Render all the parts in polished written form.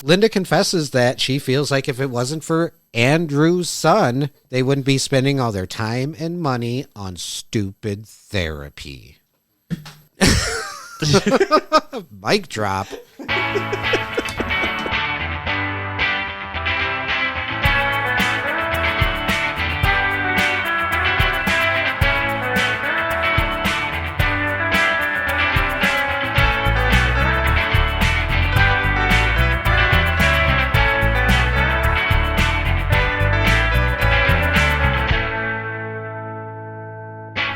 Linda confesses that she feels like if it wasn't for Andrew's son, they wouldn't be spending all their time and money on stupid therapy. Mic drop.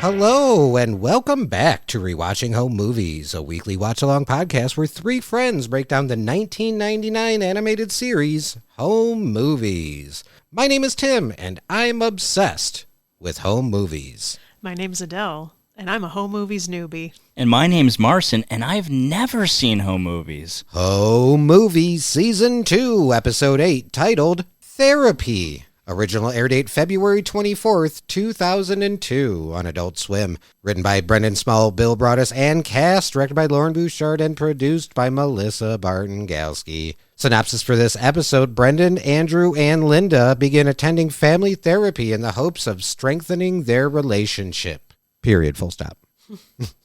Hello, and welcome back to Rewatching Home Movies, a weekly watch-along podcast where three friends break down the 1999 animated series, Home Movies. My name is Tim, and I'm obsessed with home movies. My name's Adele, and I'm a home movies newbie. And my name's Marcin, and I've never seen home movies. Home Movies Season 2, Episode 8, titled Therapy. Original air date February 24th, 2002 on Adult Swim. Written by Brendan Small, Bill Broaddus, and cast. Directed by Lauren Bouchard and produced by Melissa Barton-Galsky. Synopsis for this episode: Brendan, Andrew, and Linda begin attending family therapy in the hopes of strengthening their relationship. Period. Full stop.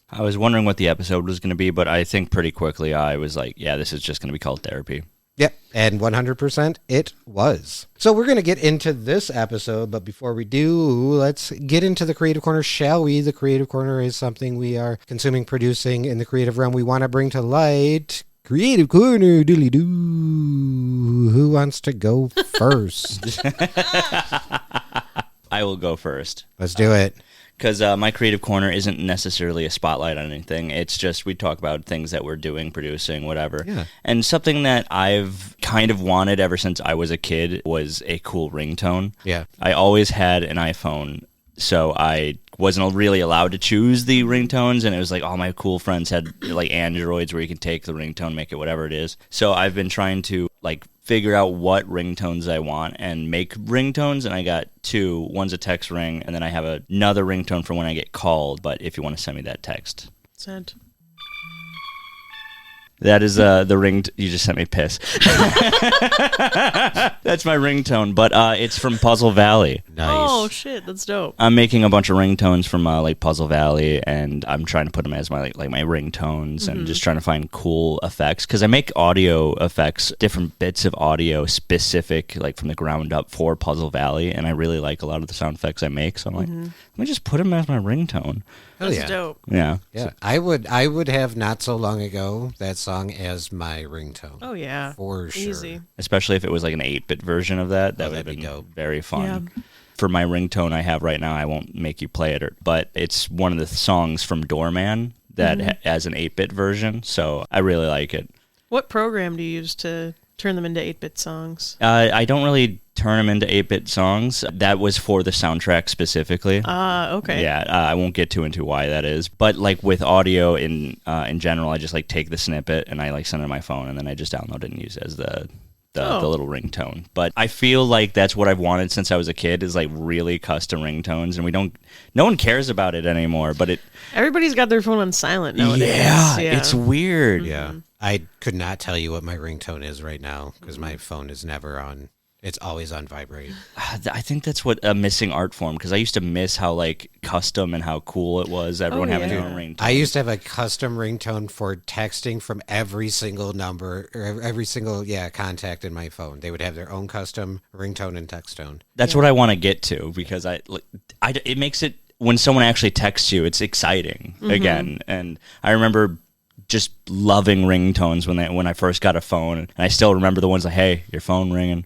I was wondering what the episode was going to be, but I think pretty quickly I was like, yeah, this is just going to be called therapy. Yep, and 100% it was. So we're going to get into this episode, but before we do, let's get into the Creative Corner, shall we? The Creative Corner is something we are consuming, producing in the creative realm we want to bring to light. Creative Corner, diddly-doo. Who wants to go first? I will go first. Let's do it. Because my creative corner isn't necessarily a spotlight on anything. It's just we talk about things that we're doing, producing, whatever. Yeah. And something that I've kind of wanted ever since I was a kid was a cool ringtone. Yeah. I always had an iPhone, so I wasn't really allowed to choose the ringtones, and it was like all my cool friends had like Androids where you can take the ringtone, make it whatever it is. So I've been trying to like figure out what ringtones I want and make ringtones, and I got two. One's a text ring, and then I have another ringtone for when I get called, but if you want to send me that text. Sent. That is the ring. You just sent me piss. That's my ringtone, but it's from Puzzle Valley. Nice. Oh, shit, that's dope. I'm making a bunch of ringtones from like Puzzle Valley, and I'm trying to put them as my like my ringtones, and just trying to find cool effects because I make audio effects, different bits of audio specific, like from the ground up for Puzzle Valley, and I really like a lot of the sound effects I make. So I'm like, let me just put them as my ringtone. Hell That's yeah. dope. Yeah. Yeah, I would have not so long ago that song as my ringtone. Oh, yeah. For sure. Easy. Especially if it was like an 8-bit version of that. That would have that'd been be dope. very fun. Yeah. For my ringtone I have right now, I won't make you play it, but it's one of the songs from Doorman that has an 8-bit version, so I really like it. What program do you use to turn them into 8-bit songs? I don't really turn them into 8-bit songs. That was for the soundtrack specifically. Okay. Yeah, I won't get too into why that is. But like with audio in general, I just like take the snippet and I like send it to my phone, and then I just download it and use it as the little ringtone. But I feel like that's what I've wanted since I was a kid, is like really custom ringtones, and no one cares about it anymore, but Everybody's got their phone on silent nowadays. yeah, it's weird. Yeah. I could not tell you what my ringtone is right now because my phone is never on. It's always on vibrate. I think that's what a missing art form, because I used to miss how like custom and how cool it was. Everyone having their own ringtone. I used to have a custom ringtone for texting from every single number or every single contact in my phone. They would have their own custom ringtone and text tone. That's what I want to get to, because it makes it, when someone actually texts you, it's exciting again. And I remember just loving ringtones when I first got a phone, and I still remember the ones like, "Hey, your phone ringing."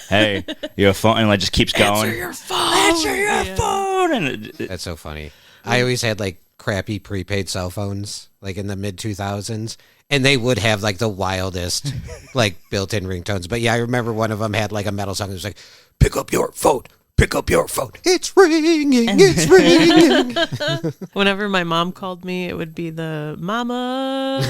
Hey, your phone, and it just keeps going. Answer your phone. Answer your phone. And That's so funny. I always had like crappy prepaid cell phones, like in the mid 2000s, and they would have like the wildest like built-in ringtones. But yeah, I remember one of them had like a metal song that was like, "Pick up your phone. Pick up your phone. It's ringing. It's ringing." Whenever my mom called me, it would be the "Mama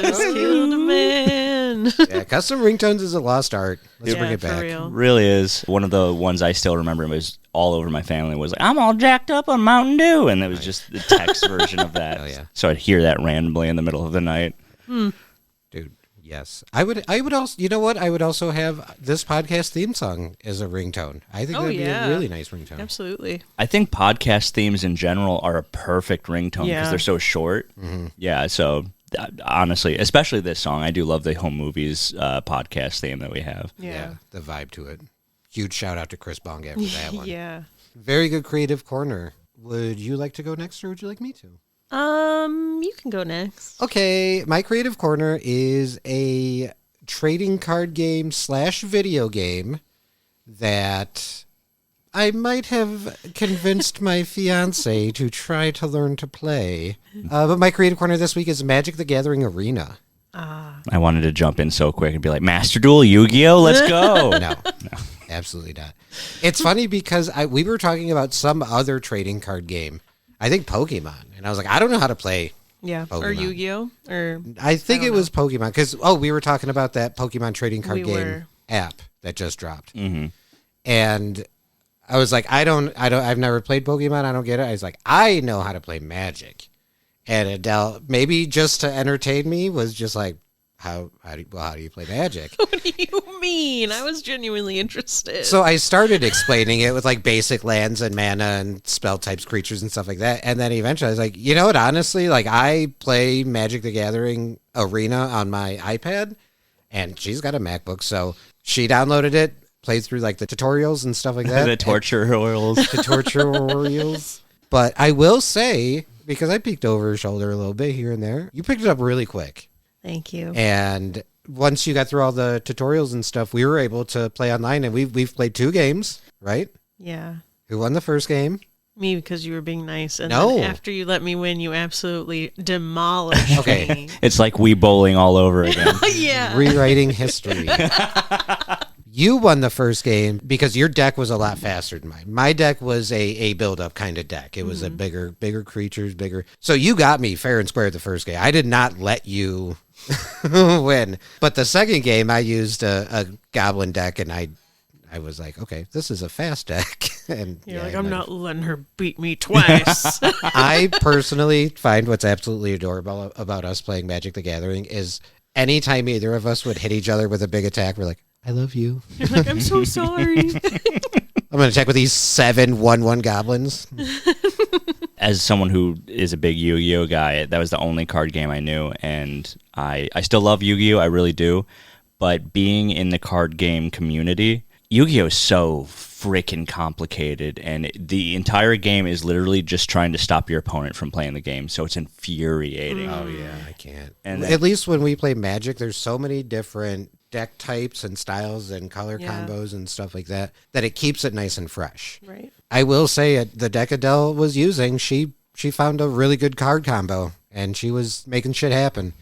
just killed a man." Yeah, custom ringtones is a lost art. Let's bring it for back. real. really is one of the ones I still remember. It was all over my family. Was like, "I'm all jacked up on Mountain Dew," and it was just the text version of that. Oh, yeah. So I'd hear that randomly in the middle of the night. Dude, Yes. I would also, you know what? I would also have this podcast theme song as a ringtone. I think that'd be a really nice ringtone. Absolutely. I think podcast themes in general are a perfect ringtone because they're so short. Mm-hmm. Yeah, so honestly, especially this song, I do love the Home Movies podcast theme that we have. Yeah, the vibe to it. Huge shout out to Chris Bongat for that one. Yeah. Very good creative corner. Would you like to go next or would you like me to? You can go next. Okay, my creative corner is a trading card game / video game that I might have convinced my fiance to try to learn to play. But my creative corner this week is Magic the Gathering Arena. I wanted to jump in so quick and be like, Master Duel, Yu-Gi-Oh, let's go. No, absolutely not. It's funny because we were talking about some other trading card game. I think Pokemon. And I was like, I don't know how to play Pokemon. Or Yu-Gi-Oh. Or I think it was Pokemon because we were talking about that Pokemon trading card game app that just dropped, and I was like, I've never played Pokemon. I don't get it. I was like, I know how to play Magic, and Adele, maybe just to entertain me, was just like, how do you play Magic? What do you mean? I was genuinely interested. So I started explaining it with like basic lands and mana and spell types, creatures and stuff like that. And then eventually I was like, you know what, honestly, like I play Magic the Gathering Arena on my iPad and she's got a MacBook. So she downloaded it, played through like the tutorials and stuff like that. The tutorials. But I will say, because I peeked over her shoulder a little bit here and there, you picked it up really quick. Thank you. And once you got through all the tutorials and stuff, we were able to play online, and we've played 2 games, right? Yeah. Who won the first game? Me, because you were being nice. And No. then after you let me win, you absolutely demolished me. It's like Wii Bowling all over again. Yeah. Rewriting history. You won the first game because your deck was a lot faster than mine. My deck was a build-up kind of deck. It was a bigger creatures, bigger. So you got me fair and square the first game. I did not let you win. But the second game, I used a goblin deck, and I was like, okay, this is a fast deck. And You're like, I'm not letting her beat me twice. I personally find what's absolutely adorable about us playing Magic the Gathering is anytime either of us would hit each other with a big attack, we're like, I love you. You're like, I'm so sorry. I'm going to attack with these 7/1/1 goblins. As someone who is a big Yu-Gi-Oh guy, that was the only card game I knew, and I still love Yu-Gi-Oh, I really do, but being in the card game community, Yu-Gi-Oh is so freaking complicated, and the entire game is literally just trying to stop your opponent from playing the game, so it's infuriating. Oh, yeah, I can't. And at least when we play Magic, there's so many different deck types and styles and color combos and stuff like that it keeps it nice and fresh. Right. I will say the deck Adele was using, she found a really good card combo, and she was making shit happen.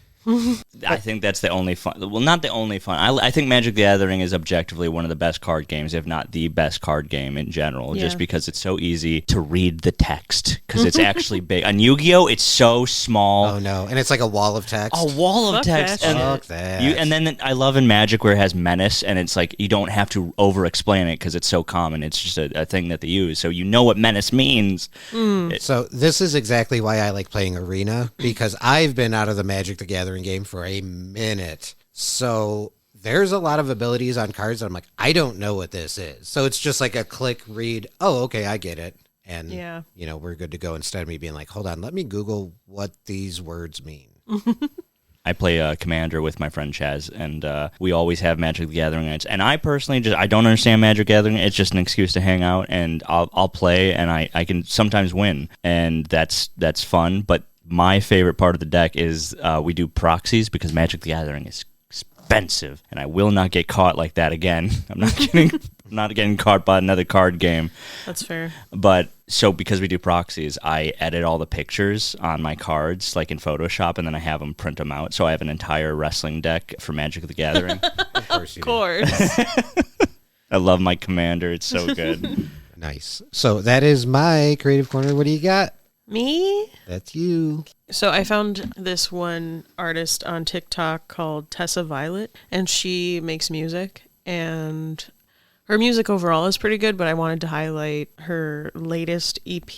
I think that's the only fun. Well, not the only fun. I think Magic the Gathering is objectively one of the best card games, if not the best card game in general, just because it's so easy to read the text because it's actually big. On Yu-Gi-Oh, it's so small. Oh, no. And it's like a wall of text. A wall of text. That And Fuck that. and then I love in Magic where it has menace, and it's like you don't have to over-explain it because it's so common. It's just a thing that they use, so you know what menace means. So this is exactly why I like playing Arena, because I've been out of the Magic the Gathering game for a minute. So there's a lot of abilities on cards that I'm like, I don't know what this is. So it's just like a click, read, oh, okay, I get it. And, we're good to go, instead of me being like, hold on, let me Google what these words mean. I play Commander with my friend Chaz, and we always have Magic the Gathering nights. And I personally I don't understand Magic the Gathering. It's just an excuse to hang out, and I'll play, and I can sometimes win, and that's fun. But my favorite part of the deck is we do proxies because Magic the Gathering is expensive, and I will not get caught like that again. I'm not getting caught by another card game. That's fair. But so because we do proxies, I edit all the pictures on my cards, like in Photoshop, and then I have them print them out. So I have an entire wrestling deck for Magic the Gathering. Of course you Of course. I love my Commander. It's so good. do. Nice. So that is my creative corner. What do you got? Me? That's you. So I found this one artist on TikTok called Tessa Violet, and she makes music, and her music overall is pretty good, but I wanted to highlight her latest EP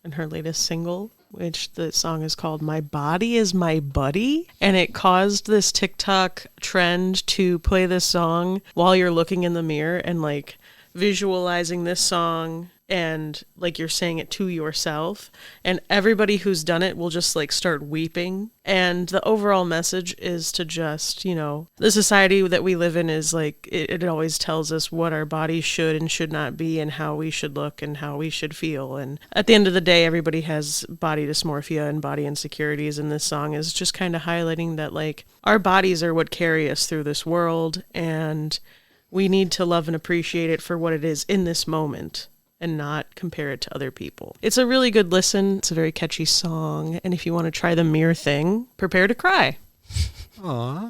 and her latest single. which the song is called My Body Is My Buddy. And it caused this TikTok trend to play this song while you're looking in the mirror and like visualizing this song and like you're saying it to yourself, and everybody who's done it will just like start weeping. And the overall message is to just, you know, the society that we live in is like it always tells us what our bodies should and should not be and how we should look and how we should feel. And at the end of the day, everybody has body dysmorphia and body insecurities, and this song is just kind of highlighting that like our bodies are what carry us through this world, and we need to love and appreciate it for what it is in this moment and not compare it to other people. It's a really good listen. It's a very catchy song. And if you want to try the mirror thing, prepare to cry. Aw.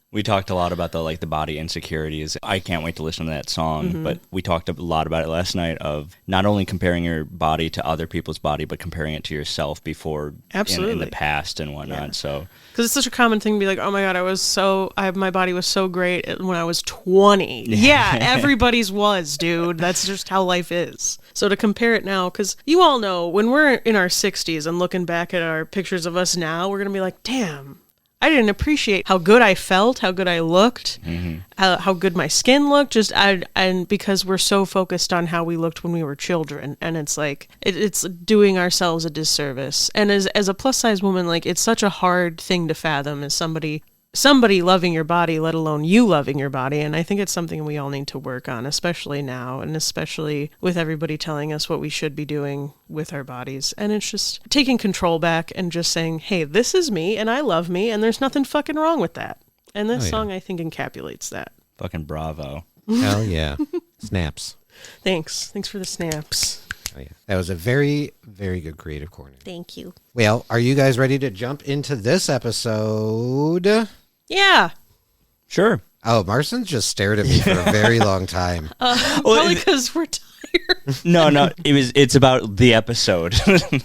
We talked a lot about the body insecurities. I can't wait to listen to that song, but we talked a lot about it last night of not only comparing your body to other people's body, but comparing it to yourself before in the past and whatnot. Yeah. So because it's such a common thing to be like, oh my God, my body was so great when I was 20. Yeah, everybody's was, dude. That's just how life is. So to compare it now, because you all know when we're in our 60s and looking back at our pictures of us now, we're going to be like, damn, I didn't appreciate how good I felt, how good I looked, how good my skin looked, and because we're so focused on how we looked when we were children, and it's like it's doing ourselves a disservice. And as a plus size woman, like it's such a hard thing to fathom as somebody loving your body, let alone you loving your body. And I think it's something we all need to work on, especially now, and especially with everybody telling us what we should be doing with our bodies. And it's just taking control back and just saying, hey, this is me and I love me and there's nothing fucking wrong with that. And this song, I think, encapsulates that. Fucking bravo. Hell yeah. Snaps. Thanks for the snaps. Oh, yeah. That was a very, very good creative corner. Thank you. Well, are you guys ready to jump into this episode? Yeah. Sure. Oh, Marston's just stared at me for a very long time. Probably because we're tired. No, it's about the episode.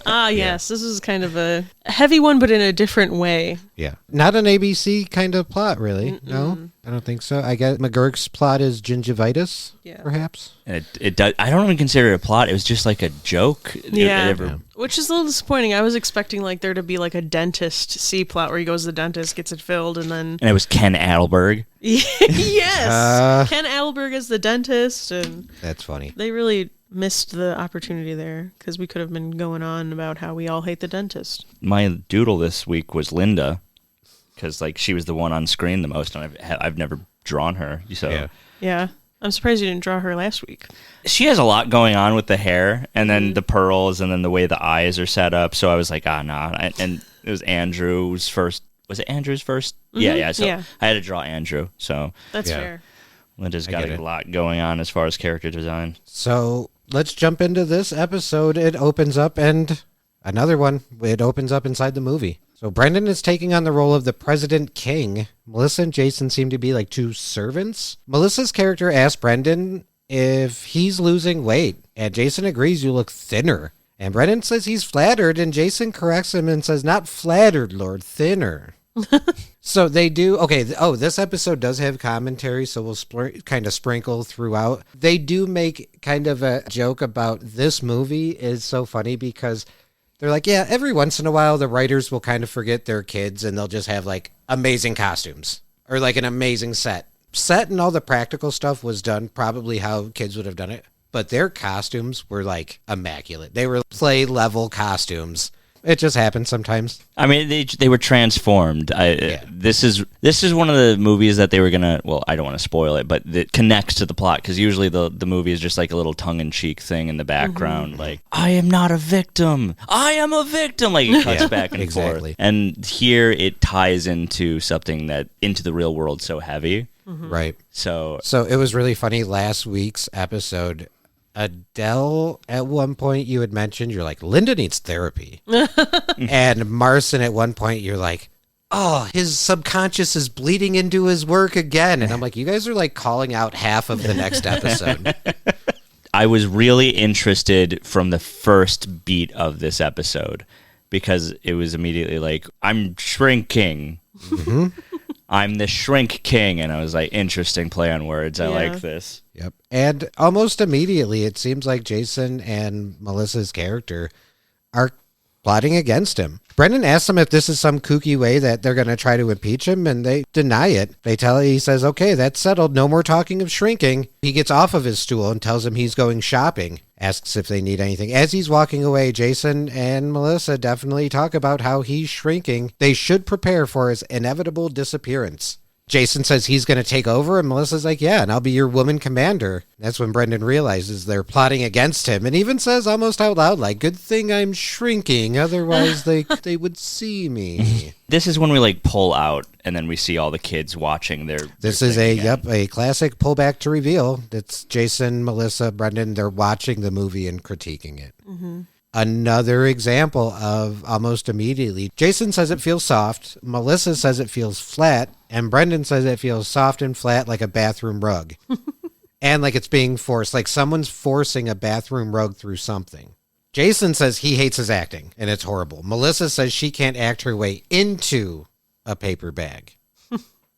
Yes. This is kind of a heavy one, but in a different way. Yeah. Not an ABC kind of plot, really. Mm-mm. No, I don't think so. I guess McGurk's plot is gingivitis, perhaps. It does. I don't even consider it a plot. It was just like a joke. Yeah. Which is a little disappointing. I was expecting like there to be like a dentist C plot where he goes to the dentist, gets it filled, and it was Ken Adelberg. Yes. Ken Adelberg is the dentist, and that's funny. They really missed the opportunity there because we could have been going on about how we all hate the dentist. My doodle this week was Linda, because like she was the one on screen the most, and I've never drawn her. So yeah. I'm surprised you didn't draw her last week. She has a lot going on with the hair, and then the pearls, and then the way the eyes are set up. So I was like, nah. And it was Andrew's first. Was it Andrew's first? Mm-hmm. Yeah. So I had to draw Andrew. So that's fair. Linda's got a lot going on as far as character design. So let's jump into this episode. It opens up, and another one. It opens up inside the movie. So Brendan is taking on the role of the President King. Melissa and Jason seem to be like two servants. Melissa's character asks Brendan if he's losing weight, and Jason agrees, you look thinner. And Brendan says he's flattered, and Jason corrects him and says, not flattered, Lord, thinner. So they do, this episode does have commentary, so we'll kind of sprinkle throughout. They do make kind of a joke about this movie is so funny because they're like, yeah, every once in a while, the writers will kind of forget their kids and they'll just have like amazing costumes or like an amazing set. Set and all the practical stuff was done probably how kids would have done it. But their costumes were like immaculate. They were play level costumes. It just happens sometimes. I mean, they were transformed. This is one of the movies that they were gonna. Well, I don't want to spoil it, but it connects to the plot because usually the movie is just like a little tongue-in-cheek thing in the background, like I am not a victim, I am a victim. Like it cuts back and forth. And here it ties into something that into the real world so heavy, right? So it was really funny. Last week's episode, Adele, at one point you had mentioned, you're like, Linda needs therapy. And Marston, at one point, you're like, oh, his subconscious is bleeding into his work again. And I'm like, you guys are like calling out half of the next episode. I was really interested from the first beat of this episode because it was immediately like, I'm shrinking. Mm-hmm. I'm the Shrink King, and I was like, interesting play on words. I like this. Yep. And almost immediately, it seems like Jason and Melissa's character are plotting against him. Brendan asks them if this is some kooky way that they're going to try to impeach him, and they deny it. He says, okay, that's settled. No more talking of shrinking. He gets off of his stool and tells him he's going shopping, asks if they need anything. As he's walking away, Jason and Melissa definitely talk about how he's shrinking. They should prepare for his inevitable disappearance. Jason says he's going to take over, and Melissa's like, yeah, and I'll be your woman commander. That's when Brendan realizes they're plotting against him, and even says almost out loud, like, good thing I'm shrinking, otherwise they would see me. This is when we, like, pull out, and then we see all the kids watching their This is a classic pullback to reveal. It's Jason, Melissa, Brendan, they're watching the movie and critiquing it. Mm-hmm. Another example of almost immediately. Jason says it feels soft, Melissa says it feels flat, and Brendan says it feels soft and flat like a bathroom rug. And like it's being forced, like someone's forcing a bathroom rug through something. Jason says he hates his acting, and it's horrible. Melissa says she can't act her way into a paper bag.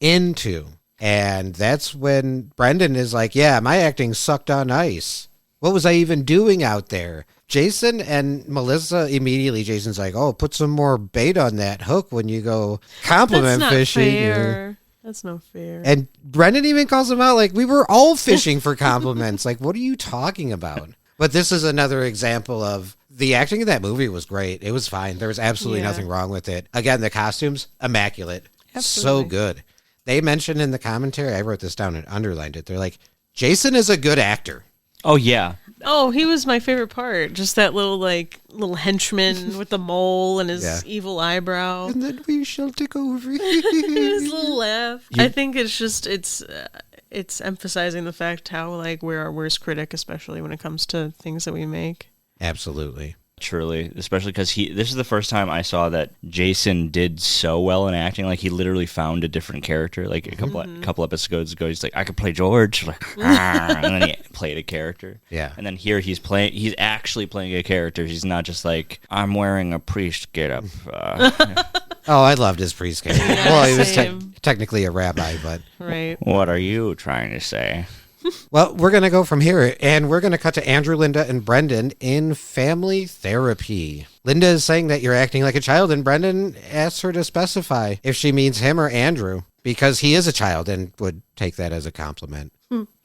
And that's when Brendan is like, yeah, my acting sucked on ice. What was I even doing out there? Jason and Melissa immediately, Jason's like, oh, put some more bait on that hook when you go compliment fishing. Fair. That's not fair. And Brendan even calls him out like, we were all fishing for compliments. Like, what are you talking about? But this is another example of the acting in that movie was great. It was fine. There was absolutely nothing wrong with it. Again, the costumes, immaculate. Absolutely. So good. They mentioned in the commentary, I wrote this down and underlined it. They're like, Jason is a good actor. Oh, yeah. Oh, he was my favorite part. Just that little henchman with the mole and his evil eyebrow. And then we shall take over. His little laugh. I think it's just, it's emphasizing the fact how, like, we're our worst critic, especially when it comes to things that we make. Absolutely. Truly, especially because this is the first time I saw that Jason did so well in acting. Like, he literally found a different character. Like, a couple episodes ago, he's like, I could play George. Like, and then he played a character. Yeah. And then here he's actually playing a character. He's not just like, I'm wearing a priest getup. Oh, I loved his priest character. Yeah, well, he was technically a rabbi, but... Right. What are you trying to say? Well, we're going to go from here, and we're going to cut to Andrew, Linda, and Brendan in family therapy. Linda is saying that you're acting like a child, and Brendan asks her to specify if she means him or Andrew, because he is a child and would take that as a compliment.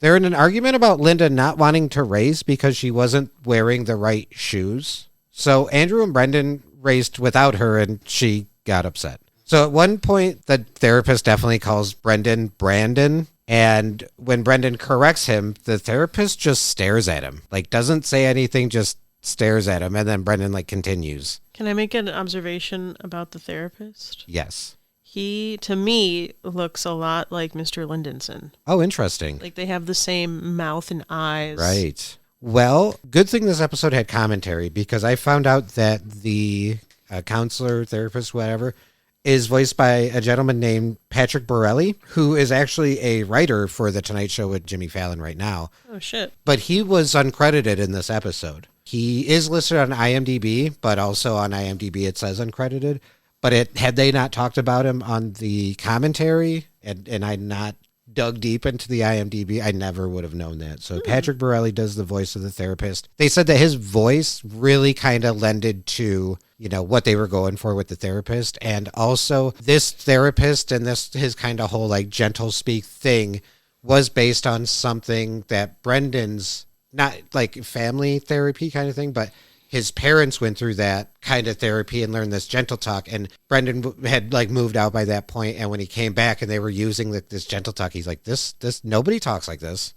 They're in an argument about Linda not wanting to race because she wasn't wearing the right shoes. So Andrew and Brendan raced without her, and she got upset. So at one point, the therapist definitely calls Brendan Brandon. And when Brendan corrects him, the therapist just stares at him. Like, doesn't say anything, just stares at him. And then Brendan, like, continues. Can I make an observation about the therapist? Yes. He, to me, looks a lot like Mr. Lindenson. Oh, interesting. Like, they have the same mouth and eyes. Right. Well, good thing this episode had commentary, because I found out that the counselor, therapist, whatever, is voiced by a gentleman named Patrick Borelli, who is actually a writer for The Tonight Show with Jimmy Fallon right now. Oh, shit. But he was uncredited in this episode. He is listed on IMDb, but also on IMDb it says uncredited. But had they not talked about him on the commentary, and I not dug deep into the IMDb, I never would have known that. So Patrick Borelli does the voice of the therapist. They said that his voice really kind of lended to, you know, what they were going for with the therapist. And also this therapist and his kind of whole like gentle speak thing was based on something that Brendan's, not like family therapy kind of thing, but his parents went through that kind of therapy and learned this gentle talk. And Brendan had like moved out by that point. And when he came back and they were using this gentle talk, he's like, this, nobody talks like this.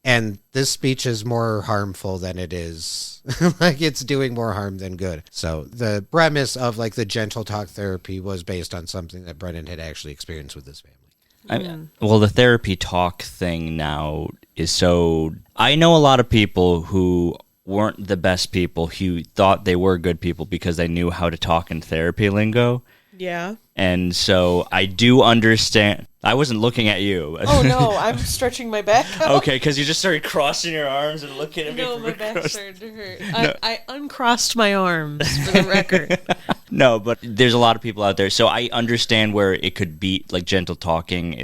And this speech is more harmful than it is. Like, it's doing more harm than good. So the premise of like the gentle talk therapy was based on something that Brendan had actually experienced with his family. Well, the therapy talk thing now is so... I know a lot of people who weren't the best people who thought they were good people because they knew how to talk in therapy lingo. Yeah. And so I do understand. I wasn't looking at you. Oh, no, I'm stretching my back out. Okay, because you just started crossing your arms and looking at me. No, my back started to hurt. I uncrossed my arms, for the record. No, but there's a lot of people out there. So I understand where it could be, like, gentle talking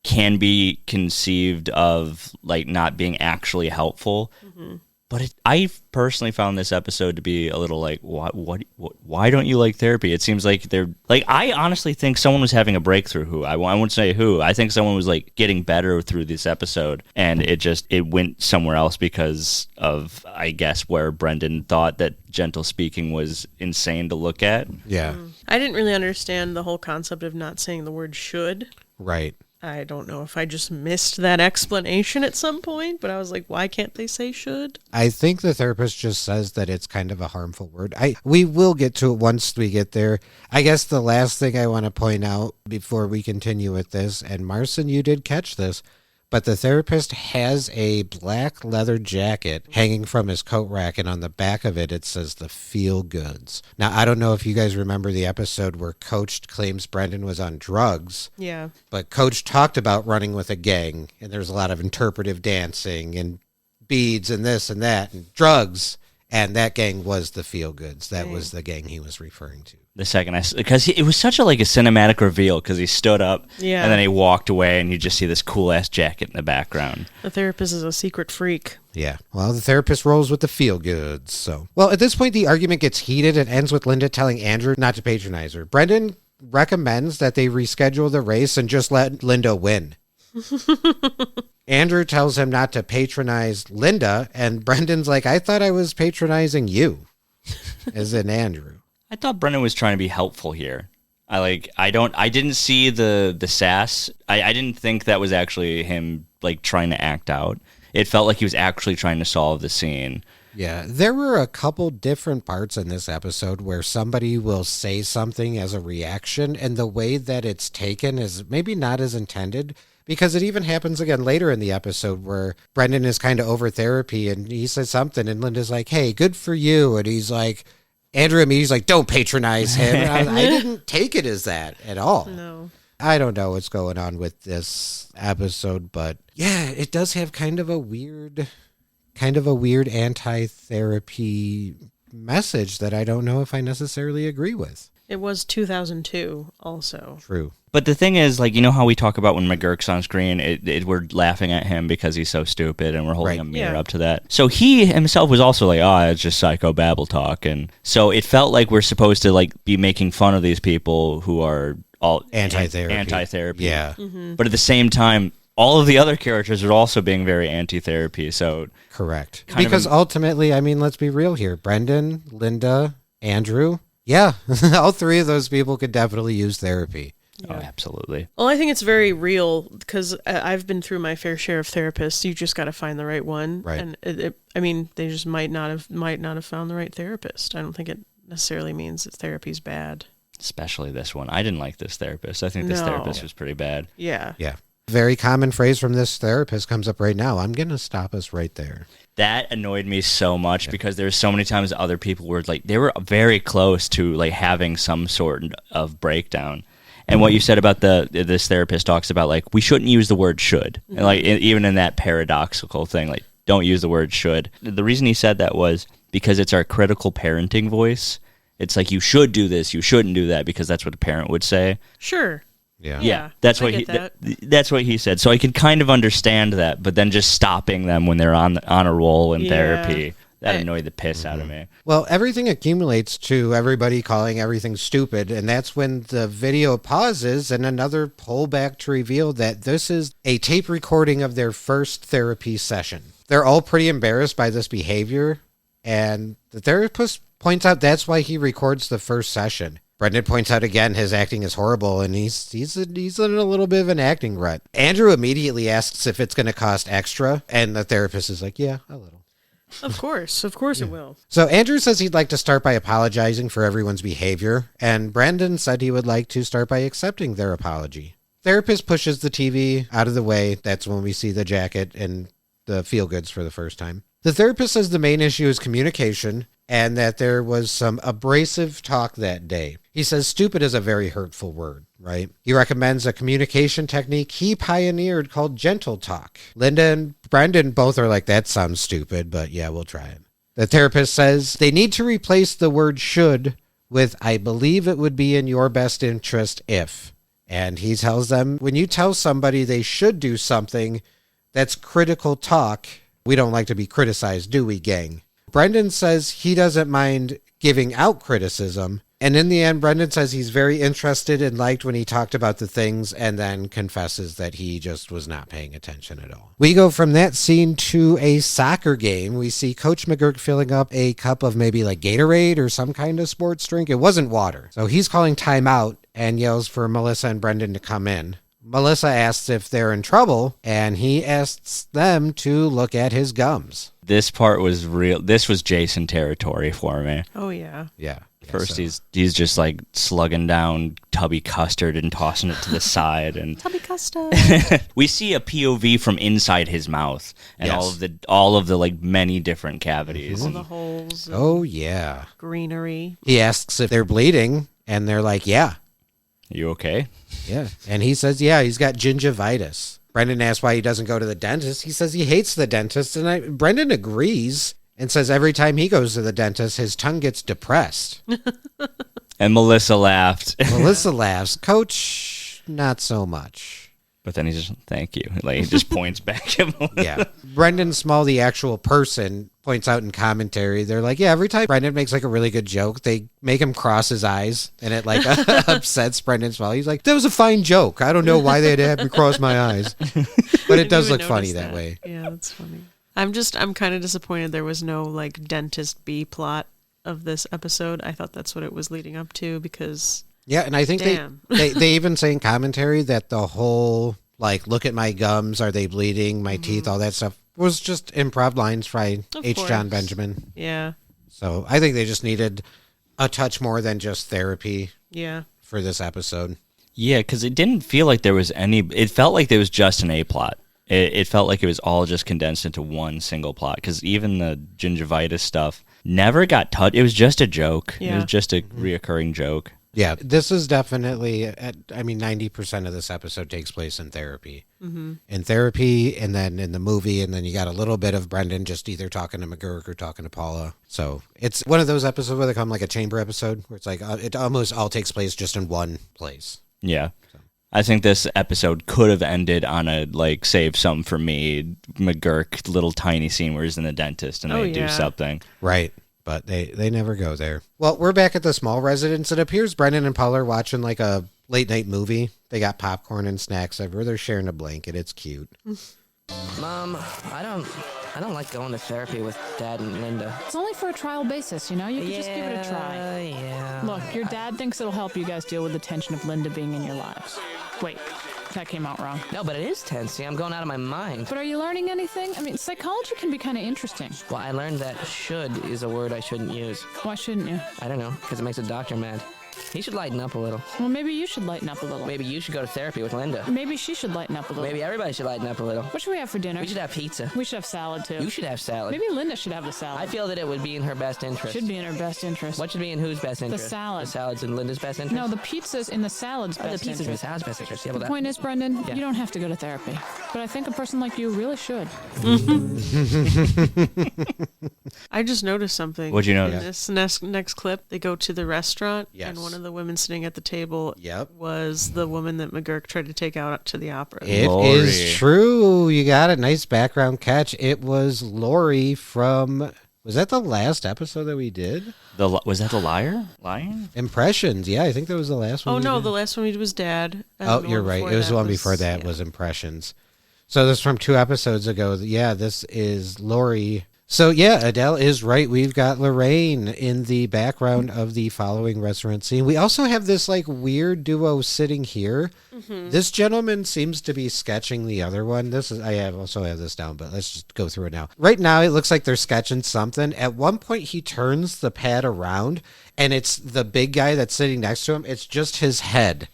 can be conceived of, like, not being actually helpful. Mm-hmm. But I personally found this episode to be a little like, why don't you like therapy? It seems like they're like, I honestly think someone was having a breakthrough. I won't say who. I think someone was like getting better through this episode, and it went somewhere else because of, I guess, where Brendan thought that gentle speaking was insane to look at. Yeah. I didn't really understand the whole concept of not saying the word should. Right. I don't know if I just missed that explanation at some point, but I was like, why can't they say should? I think the therapist just says that it's kind of a harmful word. We will get to it once we get there. I guess the last thing I want to point out before we continue with this, and Marcin, you did catch this, but the therapist has a black leather jacket hanging from his coat rack, and on the back of it, it says the Feel Goods. Now, I don't know if you guys remember the episode where Coach claims Brendan was on drugs. Yeah. But Coach talked about running with a gang, and there's a lot of interpretive dancing and beads and this and that and drugs, and that gang was the Feel Goods. That was the gang he was referring to. The second because it was such a cinematic reveal, because he stood up and then he walked away, and you just see this cool ass jacket in the background. The therapist is a secret freak. Yeah. Well, the therapist rolls with the Feel Goods. So, well, at this point, the argument gets heated and ends with Linda telling Andrew not to patronize her. Brendan recommends that they reschedule the race and just let Linda win. Andrew tells him not to patronize Linda, and Brendan's like, I thought I was patronizing you, as in Andrew. I thought Brendan was trying to be helpful here. I didn't see the sass. I didn't think that was actually him trying to act out. It felt like he was actually trying to solve the scene. Yeah, there were a couple different parts in this episode where somebody will say something as a reaction, and the way that it's taken is maybe not as intended, because it even happens again later in the episode where Brendan is kind of over therapy, and he says something, and Linda's like, hey, good for you, and he's like, Andrew immediately like, don't patronize him. And I didn't take it as that at all. No. I don't know what's going on with this episode, but yeah, it does have kind of a weird anti-therapy message that I don't know if I necessarily agree with. It was 2002 also. True. But the thing is, you know how we talk about when McGurk's on screen, we're laughing at him because he's so stupid, and we're holding a mirror up to that. So he himself was also like, it's just psycho-babble talk. And so it felt like we're supposed to be making fun of these people who are all anti-therapy. Yeah. Mm-hmm. But at the same time, all of the other characters are also being very anti-therapy. So correct. Because ultimately, I mean, let's be real here. Brendan, Linda, Andrew, yeah, all three of those people could definitely use therapy. Yeah. Oh, absolutely. Well, I think it's very real because I've been through my fair share of therapists. You just got to find the right one. Right. And they just might not have found the right therapist. I don't think it necessarily means that therapy's bad. Especially this one. I didn't like this therapist. I think this therapist was pretty bad. Yeah. Yeah. Very common phrase from this therapist comes up right now. I'm going to stop us right there. That annoyed me so much because there's so many times other people were they were very close to having some sort of breakdown. And what you said about this therapist talks about we shouldn't use the word should. And even in that paradoxical thing, don't use the word should. The reason he said that was because it's our critical parenting voice. It's you should do this, you shouldn't do that, because that's what a parent would say. Sure. Yeah. That's what that's what he said. So I can kind of understand that, but then just stopping them when they're on a roll in therapy, that annoyed the piss out of me. Well, everything accumulates to everybody calling everything stupid, and that's when the video pauses and another pullback to reveal that this is a tape recording of their first therapy session. They're all pretty embarrassed by this behavior, and the therapist points out that's why he records the first session. Brendan points out again his acting is horrible, and he's in a little bit of an acting rut. Andrew immediately asks if it's going to cost extra, and the therapist is like, yeah, a little. Of course it will. So Andrew says he'd like to start by apologizing for everyone's behavior, and Brendan said he would like to start by accepting their apology. Therapist pushes the TV out of the way. That's when we see the jacket and the feel goods for the first time. The therapist says the main issue is communication, and that there was some abrasive talk that day. He says stupid is a very hurtful word, right? He recommends a communication technique he pioneered called gentle talk. Linda and Brendan both are like, that sounds stupid, but yeah, we'll try it. The therapist says they need to replace the word should with I believe it would be in your best interest if. And he tells them when you tell somebody they should do something, that's critical talk We don't like to be criticized, do we, gang? Brendan says he doesn't mind giving out criticism. And in the end, Brendan says he's very interested and liked when he talked about the things, and then confesses that he just was not paying attention at all. We go from that scene to a soccer game. We see Coach McGurk filling up a cup of maybe like Gatorade or some kind of sports drink. It wasn't water. So he's calling timeout and yells for Melissa and Brendan to come in. Melissa asks if they're in trouble, and he asks them to look at his gums. This part was real. This was Jason territory for me. Oh, yeah. Yeah. First, he's just like slugging down tubby custard and tossing it to the side, and Tubby custard. we see a POV from inside his mouth and all of the like many different cavities. All the holes. Oh, yeah. Greenery. He asks if they're bleeding, and they're like, yeah. You okay? Yeah. And he says, yeah, he's got gingivitis. Brendan asks why he doesn't go to the dentist. He says he hates the dentist, and Brendan agrees and says every time he goes to the dentist, his tongue gets depressed. And Melissa laughed. Melissa laughs. Coach, not so much. But then he just, thank you. Like, he just points back at Melissa. Yeah. Brendan Small, the actual person, points out in commentary, they're like, yeah, every time Brendan makes like a really good joke, they make him cross his eyes, and it like upsets Brendan Small. He's like, that was a fine joke. I don't know why they'd have me cross my eyes. But it does look funny that way. Yeah, that's funny. I'm kind of disappointed there was no like dentist B plot of this episode. I thought that's what it was leading up to, because yeah, and I think they even say in commentary that the whole like, look at my gums, are they bleeding, my teeth, all that stuff was just improv lines by H. John Benjamin. Yeah. So I think they just needed a touch more than just therapy. Yeah. For this episode. Yeah, because it didn't feel like there was any. It felt like there was just an A plot. It felt like it was all just condensed into one single plot, because even the gingivitis stuff never got touched. It was just a joke. Yeah. It was just a reoccurring joke. Yeah, this is definitely, 90% of this episode takes place in therapy. Mm-hmm. In therapy, and then in the movie, and then you got a little bit of Brendan just either talking to McGurk or talking to Paula. So it's one of those episodes where they come like a chamber episode, where it's like it almost all takes place just in one place. Yeah. So. I think this episode could have ended on a, like, save some for me, McGurk little tiny scene where he's in the dentist and they do something. Right. But they never go there. Well, we're back at the Small residence. It appears Brendan and Paul are watching like a late night movie. They got popcorn and snacks everywhere. They're sharing a blanket. It's cute. Mom, I don't like going to therapy with Dad and Linda. It's only for a trial basis, you know? You can just give it a try. Yeah. Look, your dad thinks it'll help you guys deal with the tension of Linda being in your lives. Wait, that came out wrong. No, but it is tense. See, I'm going out of my mind. But are you learning anything? I mean, psychology can be kind of interesting. Well, I learned that should is a word I shouldn't use. Why shouldn't you? I don't know, because it makes a doctor mad. He should lighten up a little. Well, maybe you should lighten up a little. Maybe you should go to therapy with Linda. Maybe she should lighten up a little. Maybe everybody should lighten up a little. What should we have for dinner? We should have pizza. We should have salad, too. You should have salad. Maybe Linda should have the salad. I feel that it would be in her best interest. Should be in her best interest. What should be in whose best interest? The salad. The salad's in Linda's best interest? No, the pizza's in the salad's best interest. The pizza's in the salad's best interest. Yeah, the point is, Brendan, you don't have to go to therapy. But I think a person like you really should. I just noticed something. What'd you notice? In this next clip, they go to the restaurant, yes. and one of the women sitting at the table was the woman that McGurk tried to take out to the opera. It is true. You got a nice background catch. It was Lori from... Was that the last episode that we did? Was that the Lion? Impressions. Yeah, I think that was the last one. Oh, no, the last one we did was Dad. Oh, you're right. It was the one before that was Impressions. So this is from 2 episodes ago. Yeah, this is Lori. So yeah, Adele is right. We've got Lorraine in the background of the following restaurant scene. We also have this like weird duo sitting here. Mm-hmm. This gentleman seems to be sketching the other one. Also have this down, but let's just go through it now. Right now, it looks like they're sketching something. At one point, he turns the pad around, and it's the big guy that's sitting next to him. It's just his head.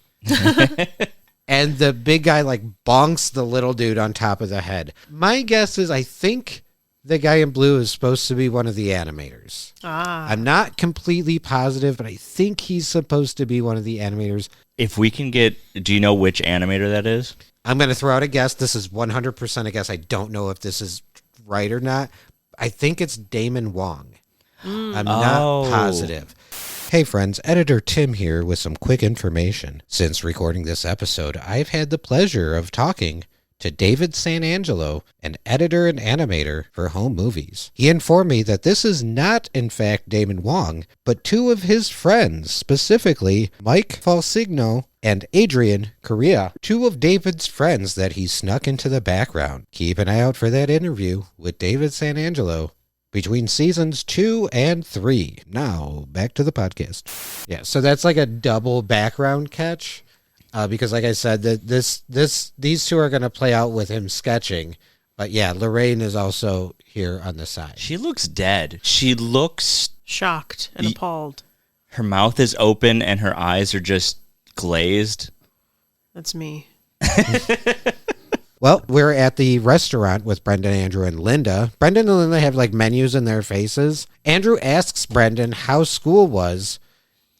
And the big guy like bonks the little dude on top of the head. My guess is I think the guy in blue is supposed to be one of the animators. I'm not completely positive, but I think he's supposed to be one of the animators. If we can get... Do you know which animator that is? I'm going to throw out a guess. This is 100% a guess. I don't know if this is right or not. I think it's Damon Wong. I'm not positive. Hey friends, Editor Tim here with some quick information. Since recording this episode, I've had the pleasure of talking to David Sanangelo, an editor and animator for home movies. He informed me that this is not, in fact, Damon Wong, but two of his friends, specifically Mike Falsigno and Adrian Correa, two of David's friends that he snuck into the background. Keep an eye out for that interview with David Sanangelo between seasons 2 and 3. Now, back to the podcast. Yeah, so that's like a double background catch. Because like I said, these two are going to play out with him sketching. But yeah, Lorraine is also here on the side. She looks dead. She looks shocked and appalled. Her mouth is open and her eyes are just glazed. That's me. Well, we're at the restaurant with Brendan, Andrew, and Linda. Brendan and Linda have like menus in their faces. Andrew asks Brendan how school was,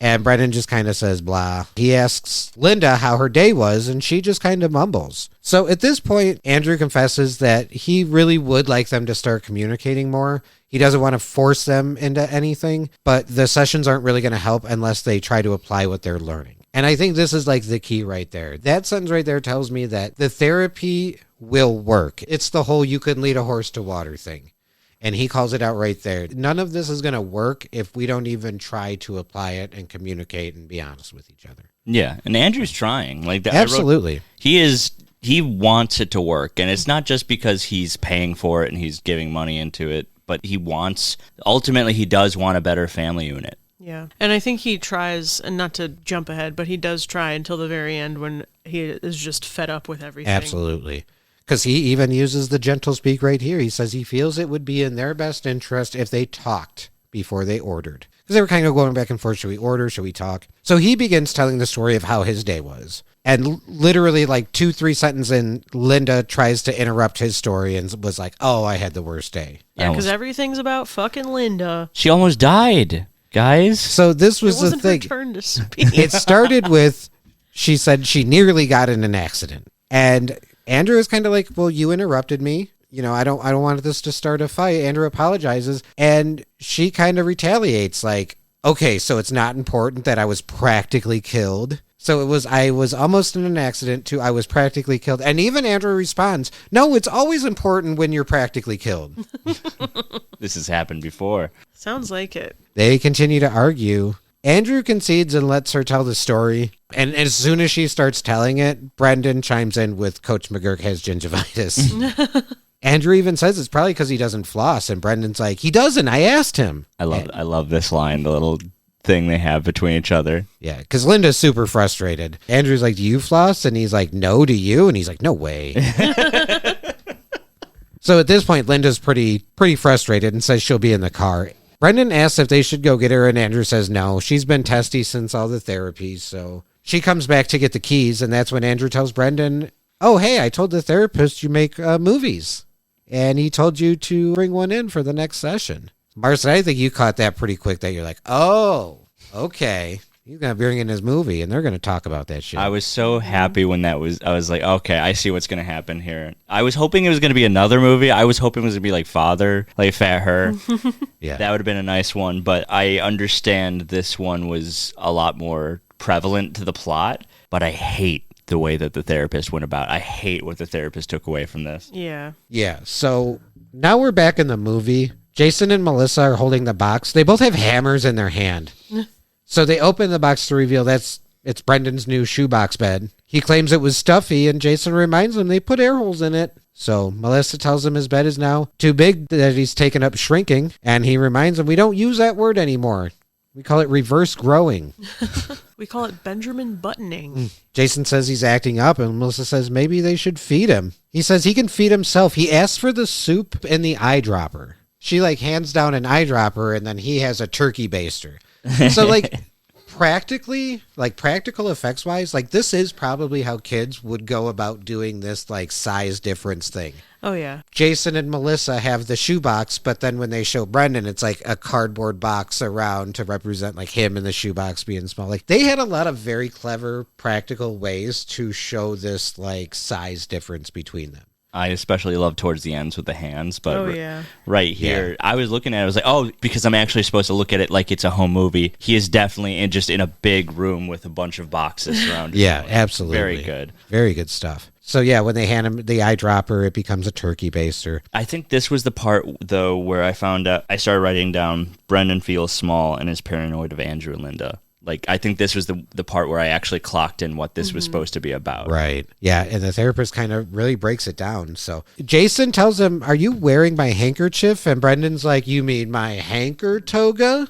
and Brendan just kind of says blah. He asks Linda how her day was, and she just kind of mumbles. So at this point, Andrew confesses that he really would like them to start communicating more. He doesn't want to force them into anything, but the sessions aren't really going to help unless they try to apply what they're learning. And I think this is like the key right there. That sentence right there tells me that the therapy will work. It's the whole you can lead a horse to water thing. And he calls it out right there. None of this is going to work if we don't even try to apply it and communicate and be honest with each other. Yeah, and Andrew's trying. Like absolutely. He wants it to work, and it's not just because he's paying for it and he's giving money into it, but ultimately he does want a better family unit. Yeah. And I think he tries, and not to jump ahead, but he does try until the very end when he is just fed up with everything. Absolutely. Because he even uses the gentle speak right here. He says he feels it would be in their best interest if they talked before they ordered. Because they were kind of going back and forth. Should we order? Should we talk? So he begins telling the story of how his day was. And literally like 2-3 sentences in, Linda tries to interrupt his story and was like, oh, I had the worst day. Yeah, because everything's about fucking Linda. She almost died, guys. So this was the thing. Her turn to speak. It started with, she said she nearly got in an accident. And Andrew is kind of like, well, you interrupted me. You know, I don't want this to start a fight. Andrew apologizes, and she kind of retaliates like, okay, so it's not important that I was practically killed. So I was almost in an accident to I was practically killed. And even Andrew responds, no, it's always important when you're practically killed. This has happened before. Sounds like it. They continue to argue. Andrew concedes and lets her tell the story. And as soon as she starts telling it, Brendan chimes in with Coach McGurk has gingivitis. Andrew even says it's probably because he doesn't floss. And Brendan's like, he doesn't. I asked him. I love this line, the little thing they have between each other. Yeah, because Linda's super frustrated. Andrew's like, do you floss? And he's like, no, do you? And he's like, no way. So at this point, Linda's pretty frustrated and says she'll be in the car. Brendan asks if they should go get her, and Andrew says no. She's been testy since all the therapies, so she comes back to get the keys, and that's when Andrew tells Brendan, oh, hey, I told the therapist you make movies, and he told you to bring one in for the next session. Marcy, I think you caught that pretty quick, that you're like, oh, okay. He's going to bring in his movie, and they're going to talk about that shit. I was so happy when I was like, okay, I see what's going to happen here. I was hoping it was going to be another movie. I was hoping it was going to be like Father, like Fat Her. Yeah. That would have been a nice one, but I understand this one was a lot more prevalent to the plot, but I hate the way that the therapist went about. I hate what the therapist took away from this. Yeah. Yeah, so now we're back in the movie. Jason and Melissa are holding the box. They both have hammers in their hand. So they open the box to reveal it's Brendan's new shoebox bed. He claims it was stuffy, and Jason reminds him they put air holes in it. So Melissa tells him his bed is now too big, that he's taken up shrinking, and he reminds him we don't use that word anymore. We call it reverse growing. We call it Benjamin buttoning. Jason says he's acting up, and Melissa says maybe they should feed him. He says he can feed himself. He asks for the soup and the eyedropper. She hands down an eyedropper, and then he has a turkey baster. So practical effects wise, this is probably how kids would go about doing this size difference thing. Oh yeah. Jason and Melissa have the shoebox, but then when they show Brendan, it's a cardboard box around to represent him and the shoebox being small. They had a lot of very clever practical ways to show this size difference between them. I especially love towards the ends with the hands, but yeah. Right here, I was looking at it, I was like, oh, because I'm actually supposed to look at it like it's a home movie. He is definitely in a big room with a bunch of boxes surrounding him. Yeah, absolutely. Very good. Very good stuff. So yeah, when they hand him the eyedropper, it becomes a turkey baster. I think this was the part, though, where I found out, I started writing down Brendan feels small and is paranoid of Andrew and Linda. Like, I think this was the part where I actually clocked in what this was supposed to be about. Right. Yeah, and the therapist kind of really breaks it down. So Jason tells him, "Are you wearing my handkerchief?" And Brendan's like, "You mean my hanker toga?"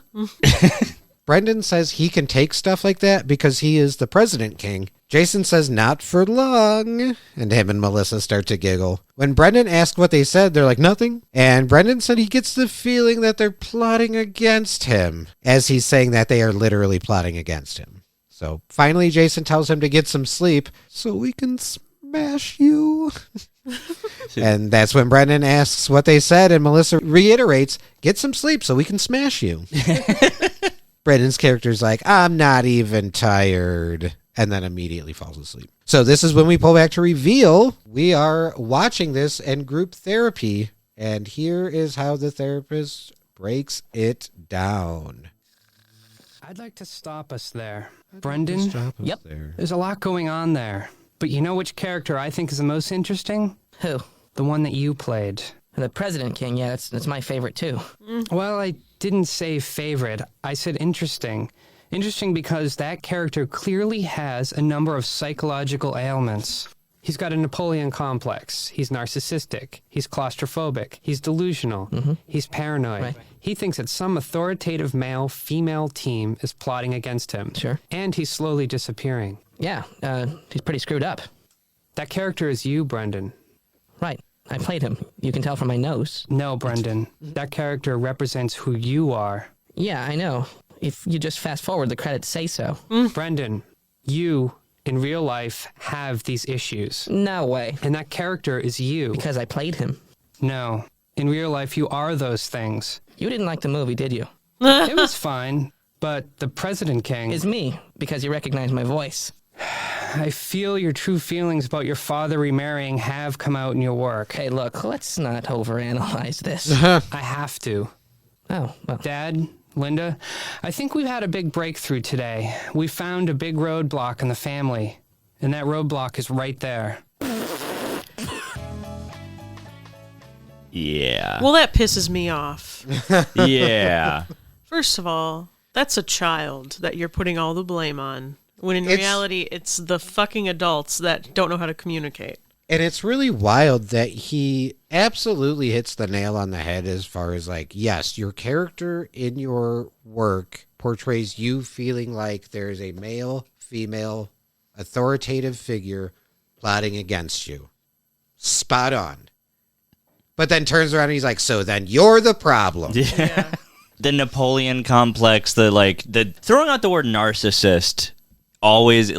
Brendan says he can take stuff like that because he is the President King. Jason says not for long, and him and Melissa start to giggle. When Brendan asked what they said, they're like, nothing. And Brendan said he gets the feeling that they're plotting against him, as he's saying that they are literally plotting against him. So finally, Jason tells him to get some sleep so we can smash you. And that's when Brendan asks what they said, and Melissa reiterates, get some sleep so we can smash you. Brendan's character's like, I'm not even tired, and then immediately falls asleep. So this is when we pull back to reveal. We are watching this in group therapy, and here is how the therapist breaks it down. I'd like to stop us there. Brendan, Yep. there's a lot going on there. But you know which character I think is the most interesting? Who? The one that you played. The President King, yeah, that's my favorite too. Well, I didn't say favorite. I said interesting. Interesting because that character clearly has a number of psychological ailments. He's got a Napoleon complex. He's narcissistic. He's claustrophobic. He's delusional. He's paranoid. Right. He thinks that some authoritative male-female team is plotting against him. Sure. And he's slowly disappearing. Yeah, he's pretty screwed up. That character is you, Brendan. Right, I played him. You can tell from my nose. No, Brendan. That character represents who you are. Yeah, I know. If you just fast forward, the credits say so. Brendan, you, in real life, have these issues. No way. And that character is you. Because I played him. No. In real life, you are those things. You didn't like the movie, did you? It was fine, but the President King... It's me, because you recognize my voice. I feel your true feelings about your father remarrying have come out in your work. Hey, look, let's not overanalyze this. I have to. Oh, well. Dad, Linda, I think we've had a big breakthrough today. We found a big roadblock in the family, and that roadblock is right there. Yeah. Well, that pisses me off. Yeah. First of all, that's a child that you're putting all the blame on. When in reality, it's the fucking adults that don't know how to communicate. And it's really wild that he absolutely hits the nail on the head as far as like, yes, your character in your work portrays you feeling like there's a male, female, authoritative figure plotting against you. Spot on. But then turns around and he's like, so then you're the problem. Yeah. The Napoleon complex, the throwing out the word narcissist always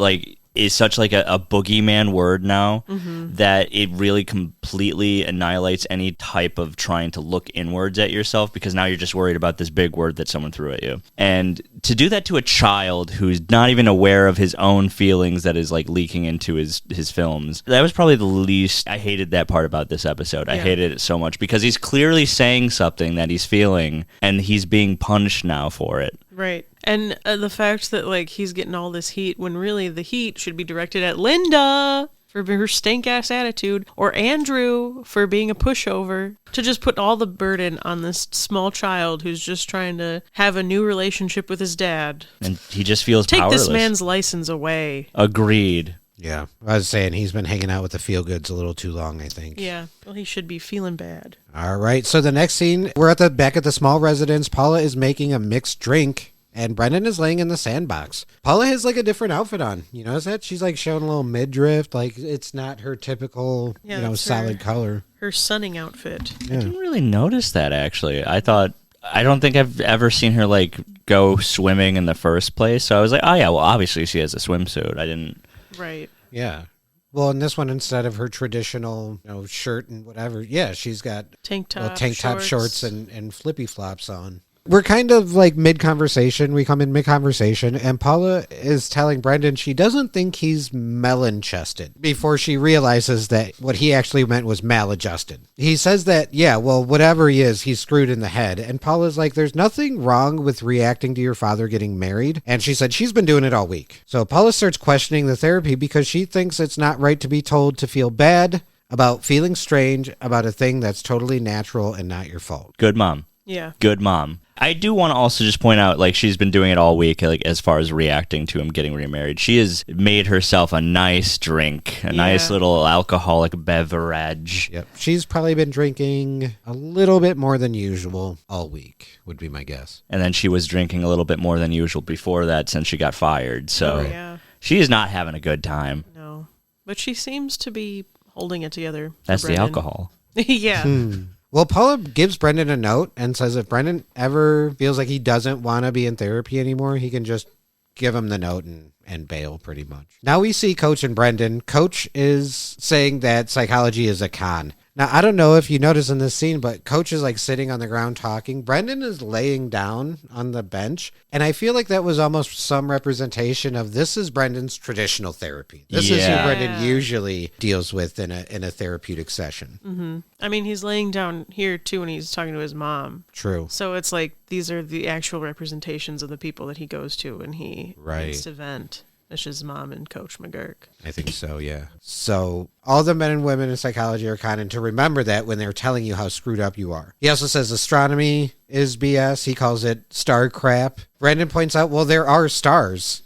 is such like a boogeyman word now that it really completely annihilates any type of trying to look inwards at yourself, because now you're just worried about this big word that someone threw at you. And to do that to a child who's not even aware of his own feelings that is like leaking into his films, that was probably the least. I hated that part about this episode. I hated it so much because he's clearly saying something that he's feeling and he's being punished now for it. Right. And the fact that, like, he's getting all this heat when really the heat should be directed at Linda for her stink-ass attitude, or Andrew for being a pushover, to just put all the burden on this small child who's just trying to have a new relationship with his dad. And he just feels Take powerless. this man's license away. Agreed. Yeah. I was saying he's been hanging out with the feel-goods a little too long, I think. Yeah. Well, he should be feeling bad. All right. So the next scene, we're back at the small residence. Paula is making a mixed drink, and Brendan is laying in the sandbox. Paula has like a different outfit on. You notice that? She's like showing a little midriff. Like it's not her typical, that's solid color. Her sunning outfit. Yeah. I didn't really notice that, actually. I don't think I've ever seen her like go swimming in the first place. So I was like, oh yeah, well obviously she has a swimsuit. I didn't. Right. Yeah. Well, in this one, instead of her traditional shirt and whatever, she's got tank top shorts and flippy flops on. We're kind of like mid-conversation. We come in mid-conversation, and Paula is telling Brendan she doesn't think he's melon-chested before she realizes that what he actually meant was maladjusted. He says that, yeah, well, whatever he is, he's screwed in the head. And Paula's like, there's nothing wrong with reacting to your father getting married. And she said she's been doing it all week. So Paula starts questioning the therapy because she thinks it's not right to be told to feel bad about feeling strange about a thing that's totally natural and not your fault. Good mom. Yeah. Good mom. I do want to also just point out, like, she's been doing it all week, like, as far as reacting to him getting remarried. She has made herself a nice drink, a nice little alcoholic beverage. Yep. She's probably been drinking a little bit more than usual all week, would be my guess. And then she was drinking a little bit more than usual before that since she got fired. So Yeah. she is not having a good time. No. But she seems to be holding it together. for That's the Brendan. alcohol. Yeah. Well, Paula gives Brendan a note and says if Brendan ever feels like he doesn't want to be in therapy anymore, he can just give him the note and bail pretty much. Now we see Coach and Brendan. Coach is saying that psychology is a con. Now, I don't know if you notice in this scene, but Coach is like sitting on the ground talking. Brendan is laying down on the bench. And I feel like that was almost some representation of this is Brendan's traditional therapy. This is who Yeah. Brendan usually deals with in a therapeutic session. I mean, he's laying down here, too, and he's talking to his mom. True. So it's like these are the actual representations of the people that he goes to when he needs to vent. It's his mom and Coach McGurk. I think so, yeah. So all the men and women in psychology are kind of to remember that when they're telling you how screwed up you are. He also says astronomy is BS. He calls it star crap. Brendan points out, well, there are stars.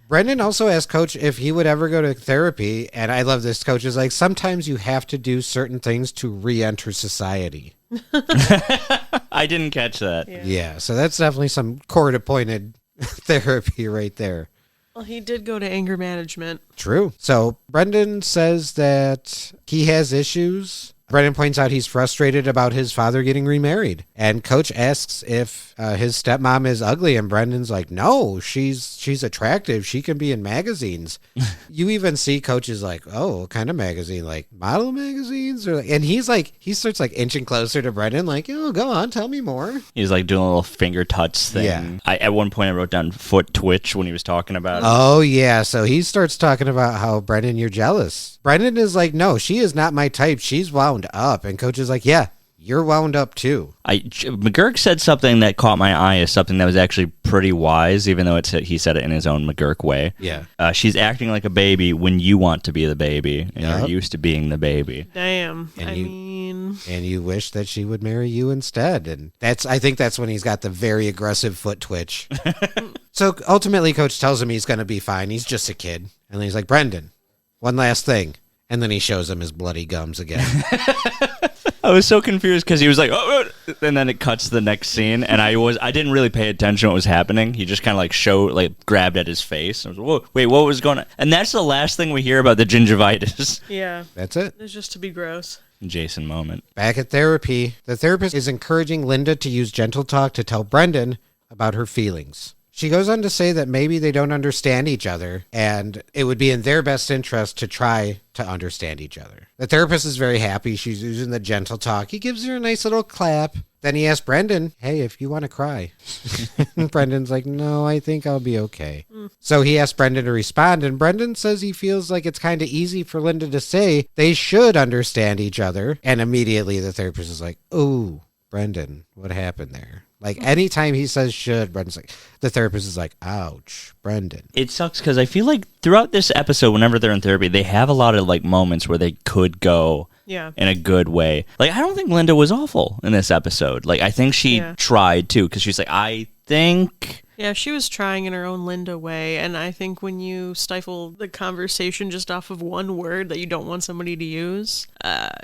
Brendan also asked Coach if he would ever go to therapy. And I love this. Coach is like, sometimes you have to do certain things to re-enter society. I didn't catch that. Yeah, so that's definitely some court-appointed therapy right there. Well, he did go to anger management. True. So Brendan says that he has issues. Brendan points out he's frustrated about his father getting remarried. And Coach asks if his stepmom is ugly. And Brendan's like, no, she's attractive. She can be in magazines. You even see Coach is like, oh, what kind of magazine? Like model magazines? And he's like, he starts like inching closer to Brendan like, oh, go on, tell me more. He's like doing a little finger touch thing. Yeah. At one point I wrote down foot twitch when he was talking about it. Oh, yeah. So he starts talking about how, Brendan, you're jealous. Brendan is like, no, she is not my type. She's wound up. And Coach is like, yeah, you're wound up too. McGurk said something that caught my eye as something that was actually pretty wise, even though he said it in his own McGurk way. Yeah. She's acting like a baby when you want to be the baby, and Yep. you're used to being the baby. Damn. And I you- mean, And you wish that she would marry you instead. And I think that's when he's got the very aggressive foot twitch. So ultimately, Coach tells him he's going to be fine. He's just a kid. And then he's like, Brendan, one last thing. And then he shows him his bloody gums again. I was so confused because he was like, oh, and then it cuts to the next scene, and I didn't really pay attention to what was happening. He just kind of grabbed at his face. I was like, whoa, wait, what was going on? And that's the last thing we hear about the gingivitis. yeah. That's it. It's just to be gross. Jason moment. Back at therapy, the therapist is encouraging Linda to use gentle talk to tell Brendan about her feelings. She goes on to say that maybe they don't understand each other, and it would be in their best interest to try to understand each other. The therapist is very happy. She's using the gentle talk. He gives her a nice little clap. Then he asks Brendan, hey, if you want to cry. Brendan's like, no, I think I'll be okay. So he asks Brendan to respond, and Brendan says he feels like it's kind of easy for Linda to say they should understand each other. And immediately the therapist is like, oh, Brendan, what happened there? Like, anytime he says should, Brendan's like, the therapist is like, ouch, Brendan. It sucks because I feel like throughout this episode, whenever they're in therapy, they have a lot of moments where they could go Yeah. in a good way. I don't think Linda was awful in this episode. I think she tried too, because she's like, I think. Yeah, she was trying in her own Linda way, and I think when you stifle the conversation just off of one word that you don't want somebody to use,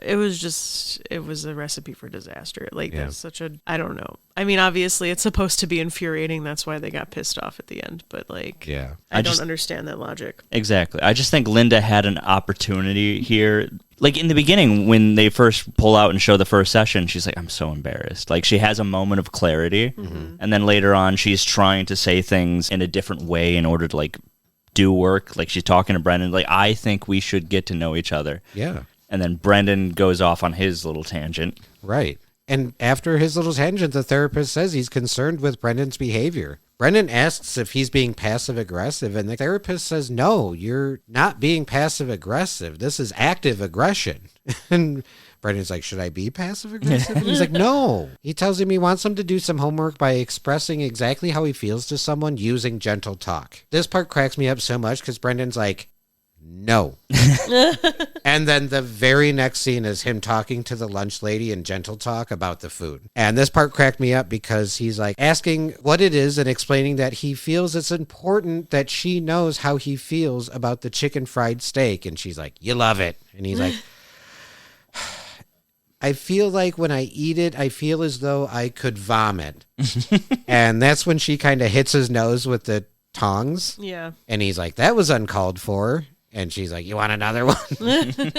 it was a recipe for disaster. That's such a, I don't know. I mean, obviously it's supposed to be infuriating, that's why they got pissed off at the end, but Yeah. I don't understand that logic. Exactly. I just think Linda had an opportunity here. In the beginning, when they first pull out and show the first session, she's like, I'm so embarrassed. She has a moment of clarity. And then later on, she's trying to say things in a different way in order to, do work. She's talking to Brendan, I think we should get to know each other. Yeah. And then Brendan goes off on his little tangent. Right. And after his little tangent, the therapist says he's concerned with Brendan's behavior. Brendan asks if he's being passive-aggressive, and the therapist says, no, you're not being passive-aggressive. This is active aggression. And Brendan's like, should I be passive-aggressive? And he's like, no. He tells him he wants him to do some homework by expressing exactly how he feels to someone using gentle talk. This part cracks me up so much because Brendan's like, no. And then the very next scene is him talking to the lunch lady in gentle talk about the food. And this part cracked me up because he's like asking what it is and explaining that he feels it's important that she knows how he feels about the chicken fried steak. And she's like, you love it. And he's like, I feel like when I eat it, I feel as though I could vomit. And that's when she kind of hits his nose with the tongs. Yeah. And he's like, that was uncalled for. And she's like, you want another one?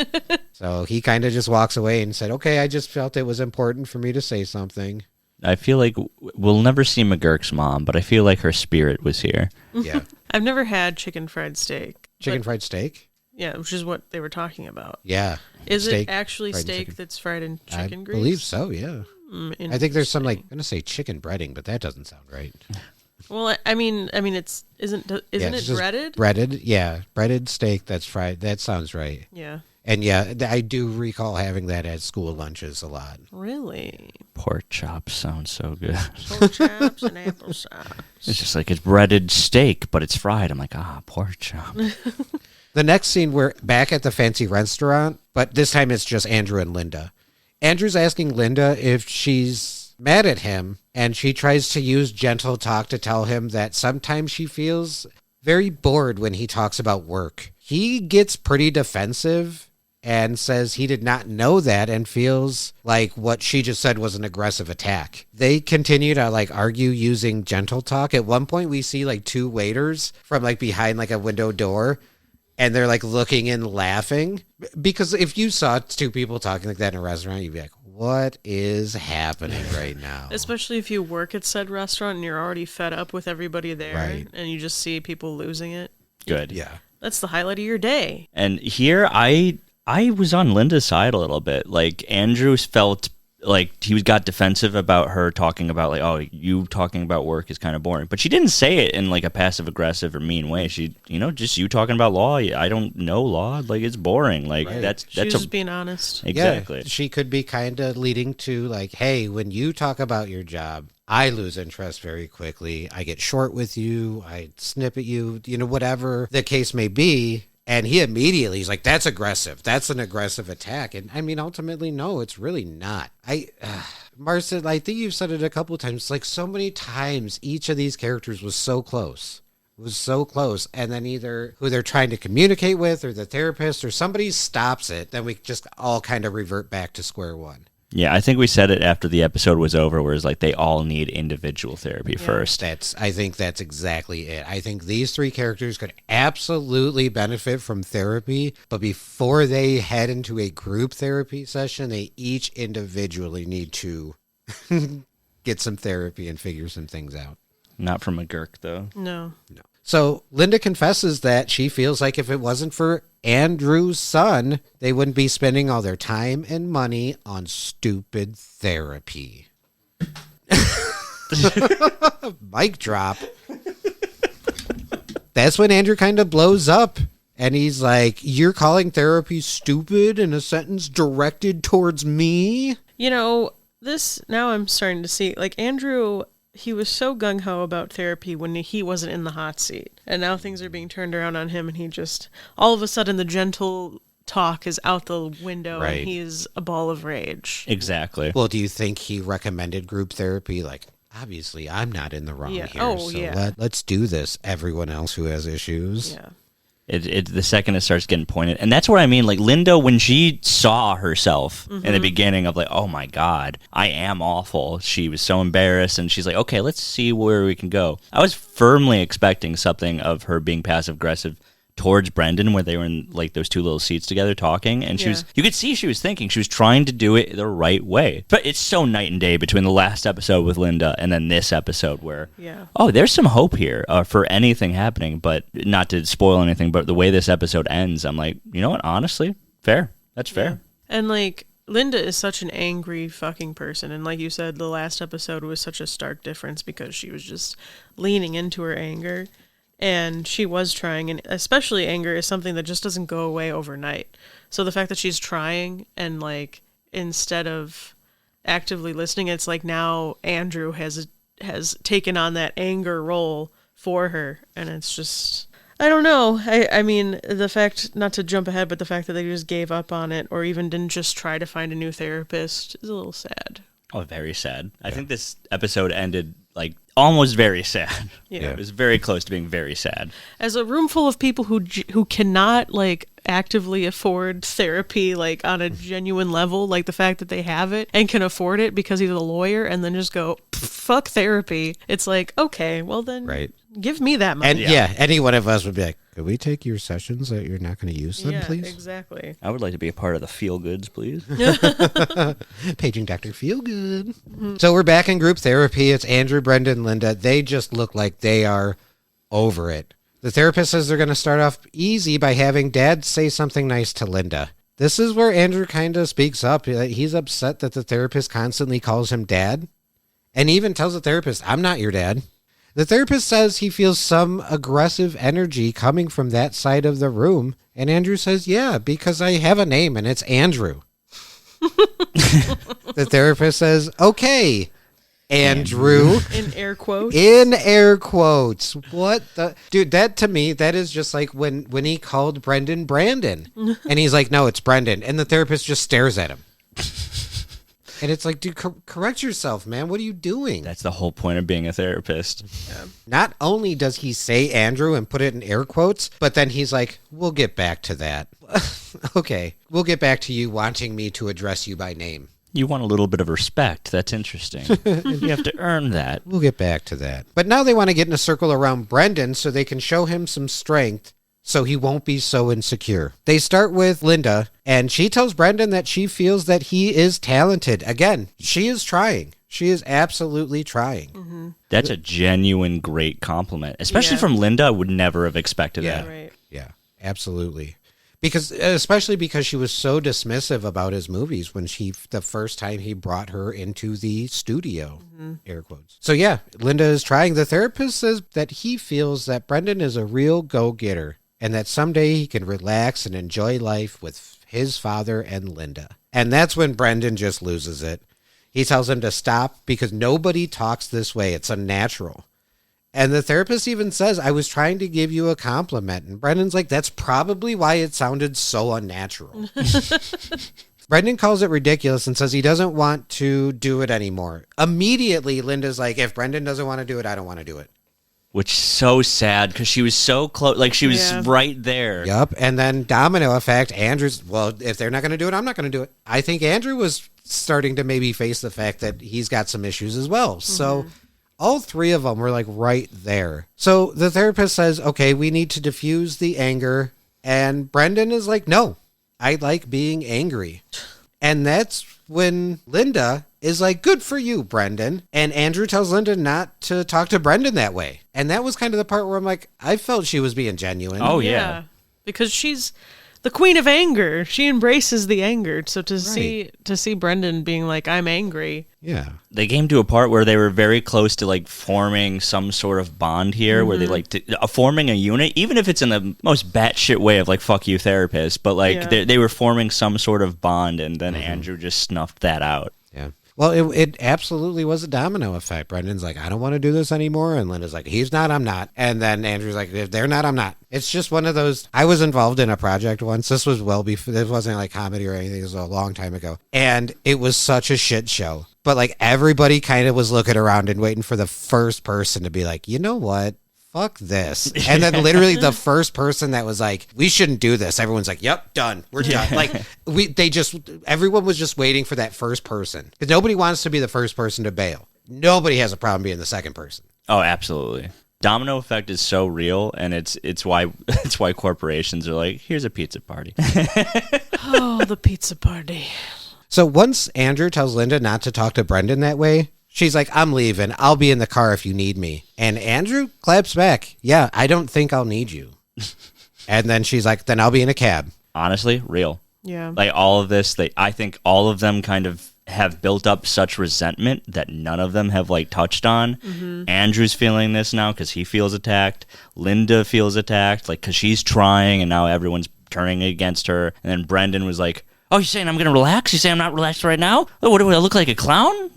So he kind of just walks away and said, okay, I just felt it was important for me to say something. I feel like we'll never see McGurk's mom, but I feel like her spirit was here. Yeah. I've never had chicken fried steak. Chicken fried steak? Yeah, which is what they were talking about. Yeah. Is Steak it actually fried in steak chicken. that's fried in chicken I grease? believe so, yeah. I think there's some, like, I'm going to say chicken breading, but that doesn't sound right. Well, I mean, it's isn't Yeah, it it's just breaded? Breaded, yeah. Breaded steak that's fried. That sounds right. Yeah. And yeah, I do recall having that at school lunches a lot. Really? Pork chops sound so good. Pork chops and applesauce. It's just like it's breaded steak, but it's fried. I'm like, pork chop. The next scene, we're back at the fancy restaurant, but this time it's just Andrew and Linda. Andrew's asking Linda if she's mad at him, and she tries to use gentle talk to tell him that sometimes she feels very bored when he talks about work. He gets pretty defensive and says he did not know that and feels like what she just said was an aggressive attack. They continue to like argue using gentle talk. At one point we see like two waiters from like behind like a window door, and they're like looking and laughing, because if you saw two people talking like that in a restaurant, you'd be like, what is happening right now? Especially if you work at said restaurant and you're already fed up with everybody there, Right. and you just see people losing it. Good. Yeah. That's the highlight of your day. And here I was on Linda's side a little bit. Like Andrew felt like he got defensive about her talking about like, oh, you talking about work is kind of boring. But she didn't say it in like a passive aggressive or mean way. She, just you talking about law. I don't know law. Like it's boring. Like Right. She was just being honest. Exactly. Yeah, she could be kind of leading to like, hey, when you talk about your job, I lose interest very quickly. I get short with you. I snip at you, whatever the case may be. And he immediately, he's like, that's aggressive. That's an aggressive attack. And I mean, ultimately, no, it's really not. Marcia, I think you've said it a couple of times. Like so many times, each of these characters was so close. Was so close. And then either who they're trying to communicate with or the therapist or somebody stops it. Then we just all kind of revert back to square one. Yeah, I think we said it after the episode was over, where it's like they all need individual therapy first. I think that's exactly it. I think these three characters could absolutely benefit from therapy, but before they head into a group therapy session, they each individually need to get some therapy and figure some things out. Not from McGurk, though. No. So Linda confesses that she feels like if it wasn't for Andrew's son, they wouldn't be spending all their time and money on stupid therapy. Mic drop. That's when Andrew kind of blows up. And he's like, you're calling therapy stupid in a sentence directed towards me? This, now I'm starting to see, like Andrew, he was so gung-ho about therapy when he wasn't in the hot seat. And now things are being turned around on him, and he just, all of a sudden, the gentle talk is out the window, Right. and he's a ball of rage. Exactly. Well, do you think he recommended group therapy? Like, obviously, I'm not in the wrong Yeah. here. Oh, so yeah. let's do this, everyone else who has issues. Yeah. The second it starts getting pointed, and that's what I mean. Like Linda, when she saw herself in the beginning of like, oh my God, I am awful. She was so embarrassed, and she's like, okay, let's see where we can go. I was firmly expecting something of her being passive aggressive towards Brendan, where they were in like those two little seats together talking, and you could see she was thinking, she was trying to do it the right way. But it's so night and day between the last episode with Linda and then this episode where, there's some hope here for anything happening. But not to spoil anything, but the way this episode ends, I'm like, you know what, honestly, fair. That's fair. And like, Linda is such an angry fucking person. And like you said, the last episode was such a stark difference because she was just leaning into her anger. And she was trying, and especially anger is something that just doesn't go away overnight. So the fact that she's trying and like instead of actively listening, it's like now Andrew has taken on that anger role for her, and it's just, I don't know. I mean, the fact, not to jump ahead, but the fact that they just gave up on it or even didn't just try to find a new therapist is a little sad. Oh, very sad. I think this episode ended like almost very sad. Yeah. It was very close to being very sad. As a room full of people who cannot like actively afford therapy like on a genuine level, like the fact that they have it and can afford it because he's a lawyer, and then just go fuck therapy. It's like, okay, well then, Right. Give me that money. And any one of us would be like, could we take your sessions that you're not going to use them, please? Exactly. I would like to be a part of the feel goods, please. Paging Dr. Feelgood. Mm-hmm. So we're back in group therapy. It's Andrew, Brendan, Linda. They just look like they are over it. The therapist says they're going to start off easy by having Dad say something nice to Linda. This is where Andrew kind of speaks up. He's upset that the therapist constantly calls him Dad, and even tells the therapist, I'm not your dad. The therapist says he feels some aggressive energy coming from that side of the room, and Andrew says, yeah, because I have a name, and it's Andrew. The therapist says, okay, Andrew. In air quotes. In air quotes. What the... Dude, that to me, that is just like when he called Brendan Brandon. And he's like, no, it's Brendan. And the therapist just stares at him. And it's like, dude, correct yourself, man. What are you doing? That's the whole point of being a therapist. Yeah. Not only does he say Andrew and put it in air quotes, but then he's like, we'll get back to that. Okay, we'll get back to you wanting me to address you by name. You want a little bit of respect. That's interesting. You have to earn that. We'll get back to that. But now they want to get in a circle around Brendan so they can show him some strength so he won't be so insecure. They start with Linda, and she tells Brendan that she feels that he is talented. Again, she is trying. She is absolutely trying. Mm-hmm. That's a genuine great compliment. Especially from Linda, I would never have expected that. Right. Yeah, absolutely. Especially because she was so dismissive about his movies when the first time he brought her into the studio, air quotes. So yeah, Linda is trying. The therapist says that he feels that Brendan is a real go-getter and that someday he can relax and enjoy life with his father and Linda. And that's when Brendan just loses it. He tells him to stop because nobody talks this way. It's unnatural. And the therapist even says, I was trying to give you a compliment. And Brendan's like, that's probably why it sounded so unnatural. Brendan calls it ridiculous and says he doesn't want to do it anymore. Immediately, Linda's like, if Brendan doesn't want to do it, I don't want to do it. Which is so sad because she was so close. Like, she was right there. Yup. And then domino effect, Andrew's, well, if they're not going to do it, I'm not going to do it. I think Andrew was starting to maybe face the fact that he's got some issues as well. So all three of them were like right there. So the therapist says, okay, we need to diffuse the anger. And Brendan is like, no, I like being angry. And that's when Linda is like, good for you, Brendan. And Andrew tells Linda not to talk to Brendan that way. And that was kind of the part where I'm like, I felt she was being genuine. Oh, yeah. Because she's the queen of anger. She embraces the anger. So to see Brendan being like, I'm angry. Yeah. They came to a part where they were very close to like forming some sort of bond here where they like forming a unit, even if it's in the most batshit way of like, fuck you, therapist. But like they were forming some sort of bond, and then Andrew just snuffed that out. Yeah. Well, it absolutely was a domino effect. Brendan's like, I don't want to do this anymore. And Linda's like, he's not, I'm not. And then Andrew's like, if they're not, I'm not. It's just one of those. I was involved in a project once. This was well before, this wasn't like comedy or anything. It was a long time ago. And it was such a shit show. But like everybody kind of was looking around and waiting for the first person to be like, you know what? Fuck this. And then literally the first person that was like, we shouldn't do this. Everyone's like, yep, done. We're done. Like everyone was just waiting for that first person. Because nobody wants to be the first person to bail. Nobody has a problem being the second person. Oh, absolutely. Domino effect is so real, and it's why corporations are like, here's a pizza party. Oh, the pizza party. So once Andrew tells Linda not to talk to Brendan that way, she's like, I'm leaving. I'll be in the car if you need me. And Andrew claps back. Yeah, I don't think I'll need you. And then she's like, then I'll be in a cab. Honestly, real. Yeah. Like all of this, I think all of them kind of have built up such resentment that none of them have like touched on. Andrew's feeling this now because he feels attacked. Linda feels attacked, like because she's trying and now everyone's turning against her. And then Brendan was like, "Oh, you're saying I'm going to relax? You say I'm not relaxed right now? Oh, what do I look like, a clown?"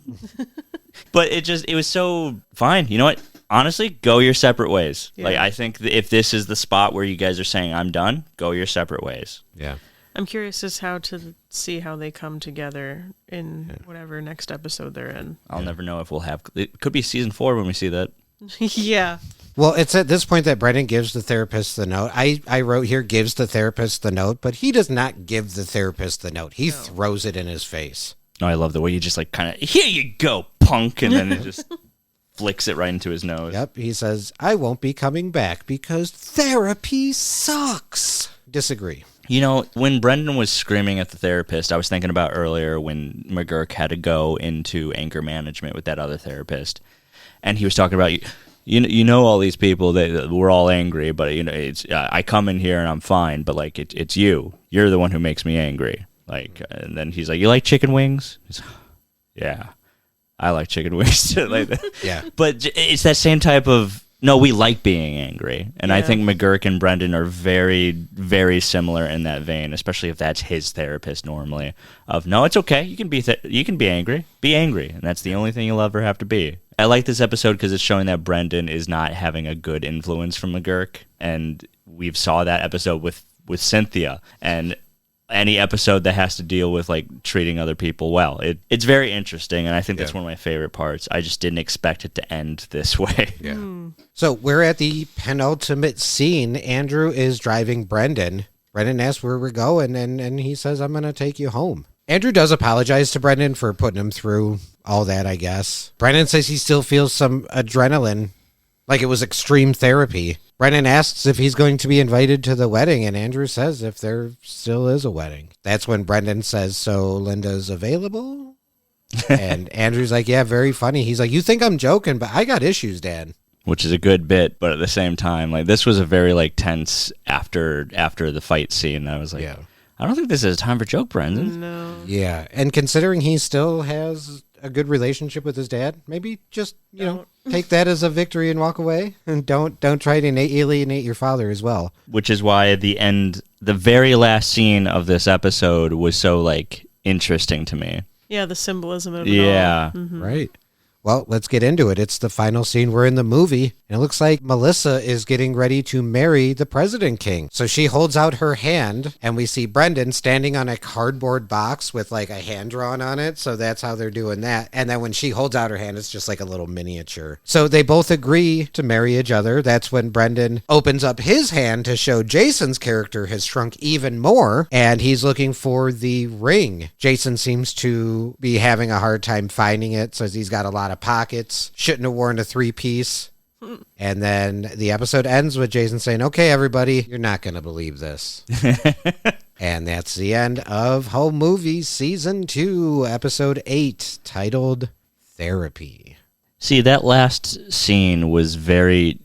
But it was so fine. You know what? Honestly, go your separate ways. Yeah. Like I think if this is the spot where you guys are saying I'm done, go your separate ways. Yeah. I'm curious as how to see how they come together in whatever next episode they're in. I'll never know if we'll have. It could be season 4 when we see that. Yeah. Well, it's at this point that Brendan gives the therapist the note. I wrote here, gives the therapist the note, but he does not give the therapist the note. He throws it in his face. No, I love the way you just like kind of, "Here you go, punk," and then it just flicks it right into his nose. Yep, he says, "I won't be coming back because therapy sucks." Disagree. You know, when Brendan was screaming at the therapist, I was thinking about earlier when McGurk had to go into anger management with that other therapist, and he was talking about you know all these people that we're all angry, but you know it's I come in here and I'm fine, but like it's you're the one who makes me angry. Like, and then he's like, "You like chicken wings?" He's, "Yeah, I like chicken wings." Like that. Yeah. But it's that same type of. No, we like being angry. And I Yeah. think McGurk and Brendan are very, very similar in that vein, especially if that's his therapist normally. Of, no, it's okay. You can be angry. Be angry. And that's the only thing you'll ever have to be. I like this episode because it's showing that Brendan is not having a good influence from McGurk. And we've saw that episode with Cynthia. And any episode that has to deal with like treating other people well. It's very interesting, and I think that's one of my favorite parts. I just didn't expect it to end this way. Yeah. So we're at the penultimate scene. Andrew is driving Brendan. Brendan asks where we're going, and he says, "I'm going to take you home." Andrew does apologize to Brendan for putting him through all that, I guess. Brendan says he still feels some adrenaline, like it was extreme therapy. Brendan asks if he's going to be invited to the wedding, and Andrew says if there still is a wedding. That's when Brendan says, "So Linda's available?" And Andrew's like, "Yeah, very funny." He's like, "You think I'm joking, but I got issues, Dad." Which is a good bit, but at the same time, like this was a very like tense after the fight scene. I was like, I don't think this is a time for joke, Brendan. No. Yeah, and considering he still has a good relationship with his dad, maybe just, take that as a victory and walk away, and don't try to alienate your father as well. Which is why the very last scene of this episode was so like interesting to me. Yeah, the symbolism of it Yeah. all. Mhm. Right. Well, let's get into it. It's the final scene. We're in the movie, and it looks like Melissa is getting ready to marry the President King. So she holds out her hand, and we see Brendan standing on a cardboard box with like a hand drawn on it. So that's how they're doing that. And then when she holds out her hand, it's just like a little miniature. So they both agree to marry each other. That's when Brendan opens up his hand to show Jason's character has shrunk even more, and he's looking for the ring. Jason seems to be having a hard time finding it, says he's got a lot of pockets, shouldn't have worn a 3-piece. And then the episode ends with Jason saying, "Okay, everybody, you're not going to believe this." And that's the end of Home Movies Season 2, Episode 8, titled Therapy. See, that last scene was very...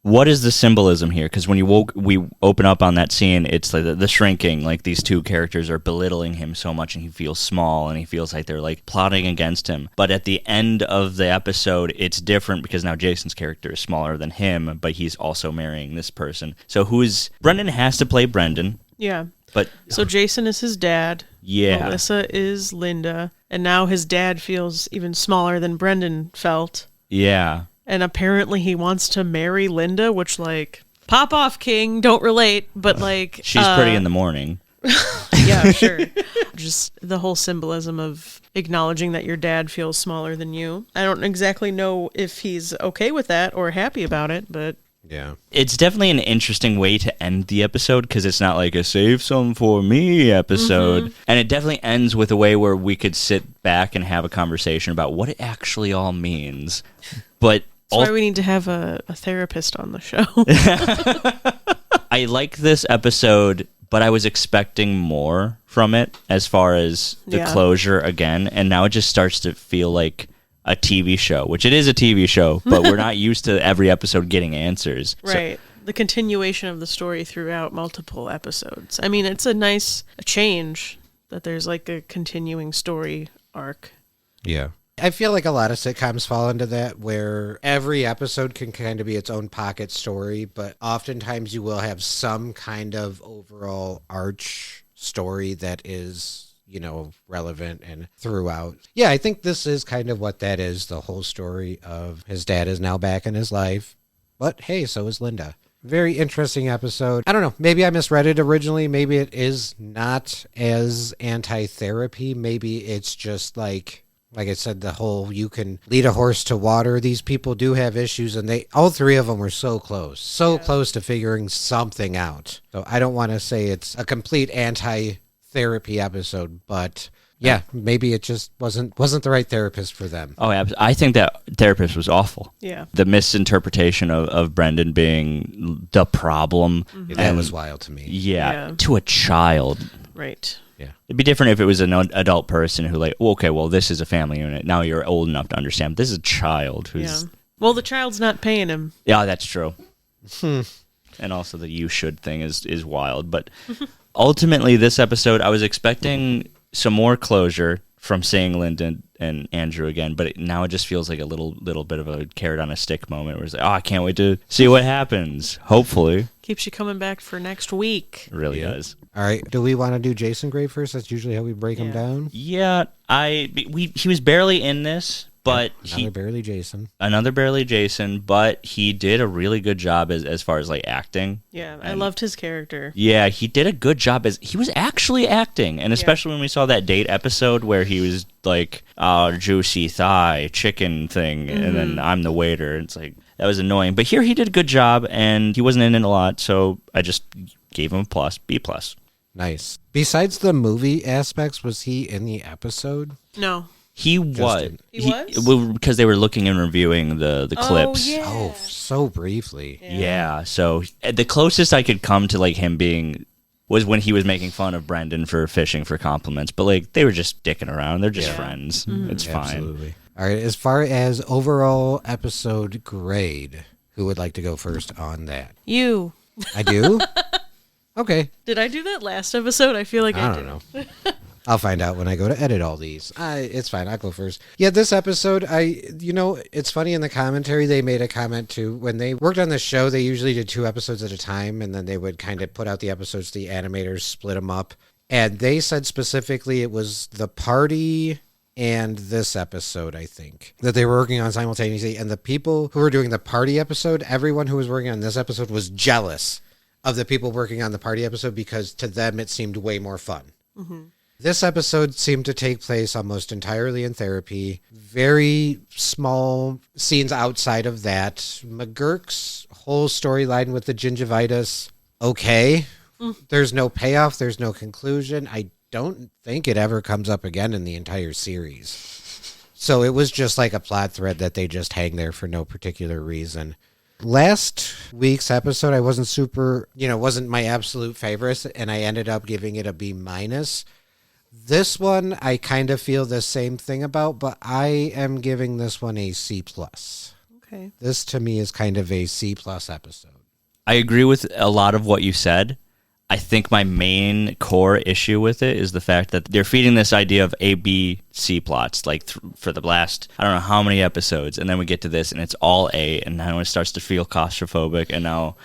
What is the symbolism here? Because when we open up on that scene, it's like the shrinking, like these two characters are belittling him so much and he feels small and he feels like they're like plotting against him. But at the end of the episode, it's different because now Jason's character is smaller than him, but he's also marrying this person. So Brendan has to play Brendan. Yeah. But So Jason is his dad. yeah. Melissa is Linda. And now his dad feels even smaller than Brendan felt. Yeah. And apparently he wants to marry Linda, which, like, pop off, King, don't relate, but, like... She's pretty in the morning. Yeah, sure. Just the whole symbolism of acknowledging that your dad feels smaller than you. I don't exactly know if he's okay with that or happy about it, but... Yeah. It's definitely an interesting way to end the episode because it's not like a save some for me episode. And it definitely ends with a way where we could sit back and have a conversation about what it actually all means. But that's why we need to have a therapist on the show. I like this episode, but I was expecting more from it as far as the closure again. And now it just starts to feel like a TV show, which it is a TV show, but we're not used to every episode getting answers. Right. the continuation of the story throughout multiple episodes. I mean, it's a nice change that there's like a continuing story arc. Yeah. I feel like a lot of sitcoms fall into that, where every episode can kind of be its own pocket story, but oftentimes you will have some kind of overall arch story that is, relevant and throughout. Yeah, I think this is kind of what that is, the whole story of his dad is now back in his life, but hey, so is Linda. Very interesting episode. I don't know. Maybe I misread it originally. Maybe it is not as anti-therapy. Maybe it's just like I said, the whole you can lead a horse to water. These people do have issues, and all three of them were so close to figuring something out. So I don't want to say it's a complete anti-therapy episode, but yeah, maybe it just wasn't the right therapist for them. Oh, I think that therapist was awful. Yeah. The misinterpretation of Brendan being the problem. Mm-hmm. That was wild to me. Yeah, to a child. Right. Yeah. It'd be different if it was an adult person who this is a family unit. Now you're old enough to understand. This is a child who's... Yeah. Well, the child's not paying him. Yeah, that's true. And also the you should thing is wild. But ultimately, this episode, I was expecting some more closure from seeing Linda and Andrew again, but now it just feels like a little bit of a carrot on a stick moment where it's like, I can't wait to see what happes. Hopefully. Keeps you coming back for next week. It really does. All right. Do we want to do Jason Gray first? That's usually how we break him down. Yeah, he was barely in this, but another barely Jason, but he did a really good job as far as like acting. Yeah, I loved his character. Yeah, he did a good job he was actually acting, and especially when we saw that date episode where he was like, juicy thigh chicken thing, and then I'm the waiter. It's like, that was annoying, but here he did a good job, and he wasn't in it a lot, so I just gave him a B+. Nice. Besides the movie aspects, was he in the episode? No. He was. He was? Because they were looking and reviewing the clips. Yeah. Oh, so briefly. Yeah. So the closest I could come to like him being was when he was making fun of Brendan for fishing for compliments. But like they were just dicking around. They're just friends. Mm-hmm. It's fine. Absolutely. All right. As far as overall episode grade, who would like to go first on that? You. I do? Okay. Did I do that last episode? I feel like I don't know. I'll find out when I go to edit all these. It's fine. I'll go first. Yeah, this episode, it's funny in the commentary, they made a comment too. When they worked on the show, they usually did 2 episodes at a time, and then they would kind of put out the episodes, the animators split them up. And they said specifically it was the party and this episode, I think, that they were working on simultaneously. And the people who were doing the party episode, everyone who was working on this episode was jealous of the people working on the party episode because to them it seemed way more fun. Mm-hmm. This episode seemed to take place almost entirely in therapy. Very small scenes outside of that. McGurk's whole storyline with the gingivitis, okay. There's no payoff. There's no conclusion. I don't think it ever comes up again in the entire series. So it was just like a plot thread that they just hang there for no particular reason. Last week's episode, I wasn't wasn't my absolute favorite, and I ended up giving it a B-. This one, I kind of feel the same thing about, but I am giving this one a C+. Okay. This, to me, is kind of a C+ episode. I agree with a lot of what you said. I think my main core issue with it is the fact that they're feeding this idea of A, B, C plots, like for the last, I don't know how many episodes, and then we get to this, and it's all A, and now it starts to feel claustrophobic, and now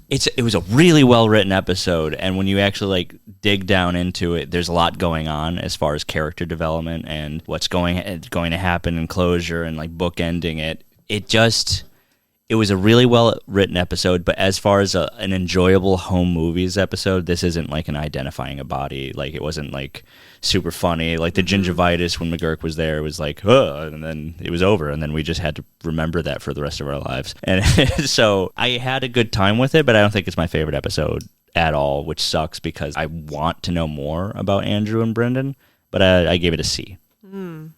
it was a really well-written episode, and when you actually like dig down into it, there's a lot going on as far as character development and what's going to happen in closure and like bookending it. It was a really well-written episode, but as far as an enjoyable home movies episode, this isn't like an identifying a body. Like, it wasn't like super funny. Like the gingivitis when McGurk was there, it was like, and then it was over, and then we just had to remember that for the rest of our lives. And so I had a good time with it, but I don't think it's my favorite episode at all, which sucks because I want to know more about Andrew and Brendan, but I gave it a C.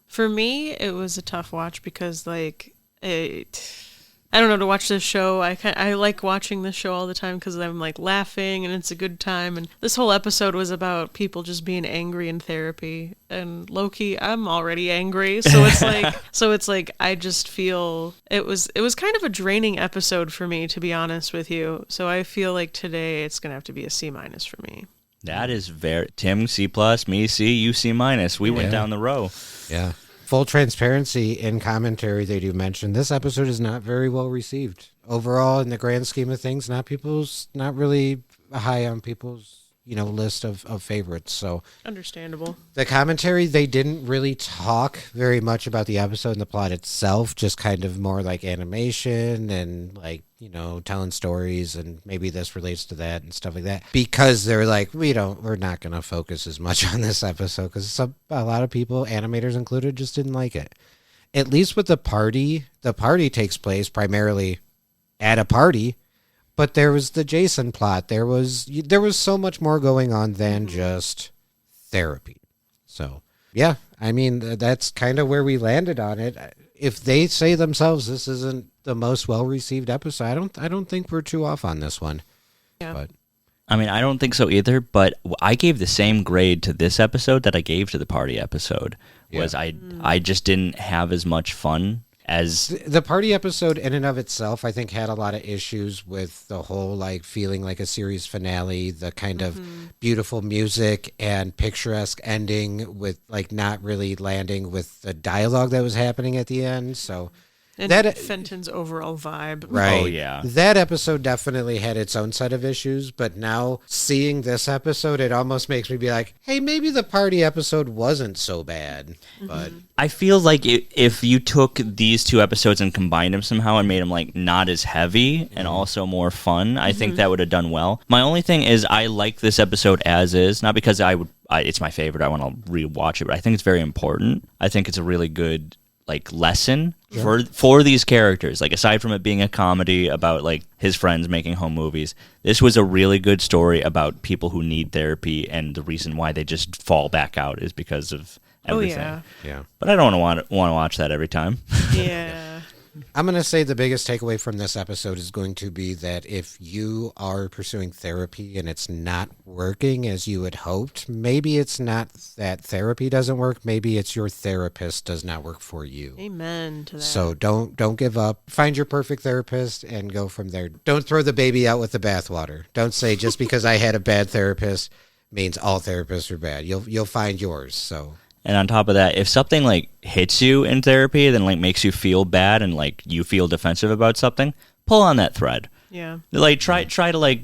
For me, it was a tough watch because like I don't know, to watch this show. I like watching this show all the time because I'm like laughing and it's a good time. And this whole episode was about people just being angry in therapy. And low-key, I'm already angry, so it's like I just feel it was kind of a draining episode for me, to be honest with you. So I feel like today it's gonna have to be a C- for me. That is very Tim C+, me C, you C-. We went down the row. Yeah. Full transparency in commentary, they do mention this episode is not very well received. Overall, in the grand scheme of things, not really high on people's, list of favorites. So Understandable. the commentary, they didn't really talk very much about the episode and the plot itself, just kind of more like animation and like, telling stories, and maybe this relates to that and stuff like that, because they're like, we're not going to focus as much on this episode because a lot of people, animators included, just didn't like it. At least with the party takes place primarily at a party, but there was the Jason plot. There was so much more going on than just therapy. So yeah, I mean, that's kind of where we landed on it. If they say themselves this isn't the most well-received episode, I don't think we're too off on this one. Yeah. But I mean, I don't think so either, but I gave the same grade to this episode that I gave to the party episode. Was I just didn't have as much fun as the party episode in and of itself, I think, had a lot of issues with the whole like feeling like a series finale, the kind of beautiful music and picturesque ending with like not really landing with the dialogue that was happening at the end. So And Fenton's overall vibe. right. Oh, yeah. That episode definitely had its own set of issues, but now seeing this episode, it almost makes me be like, hey, maybe the party episode wasn't so bad. But I feel like if you took these two episodes and combined them somehow and made them like not as heavy and also more fun, I think that would have done well. My only thing is I like this episode as is, not because it's my favorite, I want to rewatch it, but I think it's very important. I think it's a really good like lesson for these characters. Like, aside from it being a comedy about like his friends making home movies, this was a really good story about people who need therapy, and the reason why they just fall back out is because of everything. yeah. But I don't want to watch that every time. Yeah. I'm going to say the biggest takeaway from this episode is going to be that if you are pursuing therapy and it's not working as you had hoped, maybe it's not that therapy doesn't work. Maybe it's your therapist does not work for you. Amen to that. So don't give up. Find your perfect therapist and go from there. Don't throw the baby out with the bathwater. Don't say just because I had a bad therapist means all therapists are bad. You'll find yours. So. And on top of that, if something like hits you in therapy, then like makes you feel bad and like you feel defensive about something, pull on that thread. Yeah. Like try to like,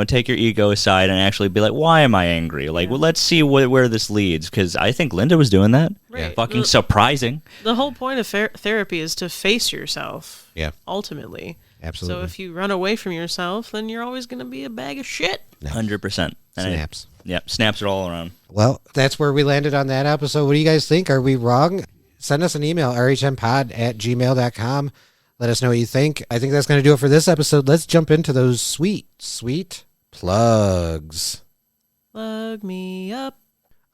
take your ego aside and actually be like, why am I angry? Like, well, let's see where this leads. Because I think Linda was doing that. Right. Fucking surprising. The whole point of therapy is to face yourself. Yeah. Ultimately. Absolutely. So if you run away from yourself, then you're always going to be a bag of shit. 100%. Snaps. Snaps are all around. Well, that's where we landed on that episode. What do you guys think? Are we wrong? Send us an email, rhmpod@gmail.com. Let us know what you think. I think that's going to do it for this episode. Let's jump into those sweet plugs. Plug me up.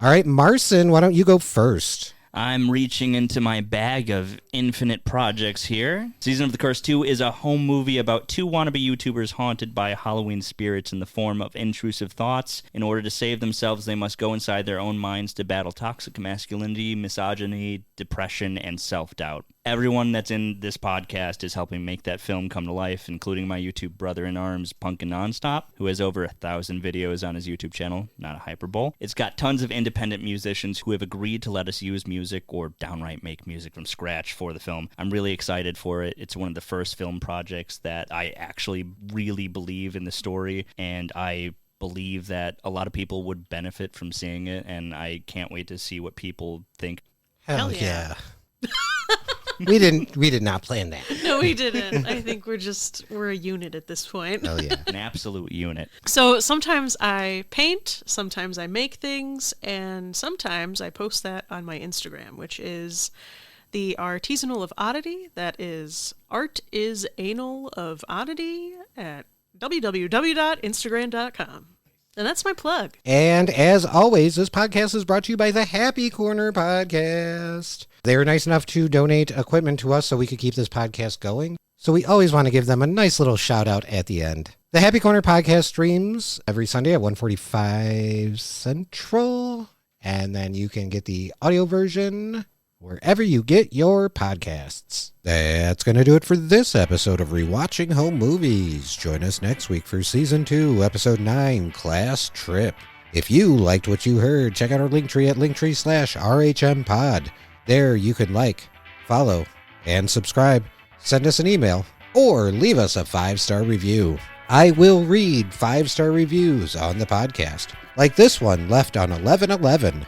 All right, Marcin, why don't you go first? I'm reaching into my bag of infinite projects here. Season of the Curse 2 is a home movie about two wannabe YouTubers haunted by Halloween spirits in the form of intrusive thoughts. In order to save themselves, they must go inside their own minds to battle toxic masculinity, misogyny, depression, and self-doubt. Everyone that's in this podcast is helping make that film come to life, including my YouTube brother-in-arms, Punkin' Nonstop, who has over 1,000 videos on his YouTube channel, not a hyperbole. It's got tons of independent musicians who have agreed to let us use music or downright make music from scratch for the film. I'm really excited for it. It's one of the first film projects that I actually really believe in the story, and I believe that a lot of people would benefit from seeing it, and I can't wait to see what people think. Hell yeah. We did not plan that. No, we didn't. I think we're a unit at this point. Hell yeah. An absolute unit. So sometimes I paint, sometimes I make things, and sometimes I post that on my Instagram, which is the Artisanal of Oddity. That is Artisanal of Oddity at www.instagram.com. And that's my plug. And as always, this podcast is brought to you by the Happy Corner Podcast. They were nice enough to donate equipment to us so we could keep this podcast going. so we always want to give them a nice little shout out at the end. The Happy Corner podcast streams every Sunday at 1:45 Central, and then you can get the audio version wherever you get your podcasts. That's going to do it for this episode of Rewatching Home Movies. Join us next week for Season 2, Episode 9, Class Trip. If you liked what you heard, check out our Linktree at Linktree/RHMpod. There you can like, follow, and subscribe. Send us an email, or leave us a 5-star review. I will read 5-star reviews on the podcast, like this one left on 11/11.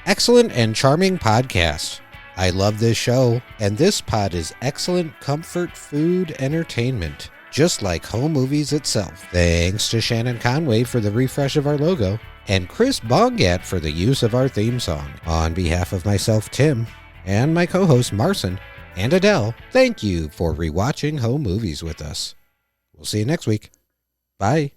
Excellent and charming podcast. I love this show, and this pod is excellent comfort food entertainment, just like home movies itself. Thanks to Shannon Conway for the refresh of our logo, and Chris Bongat for the use of our theme song. On behalf of myself, Tim, and my co-hosts Marcin and Adele, thank you for rewatching home movies with us. We'll see you next week. Bye.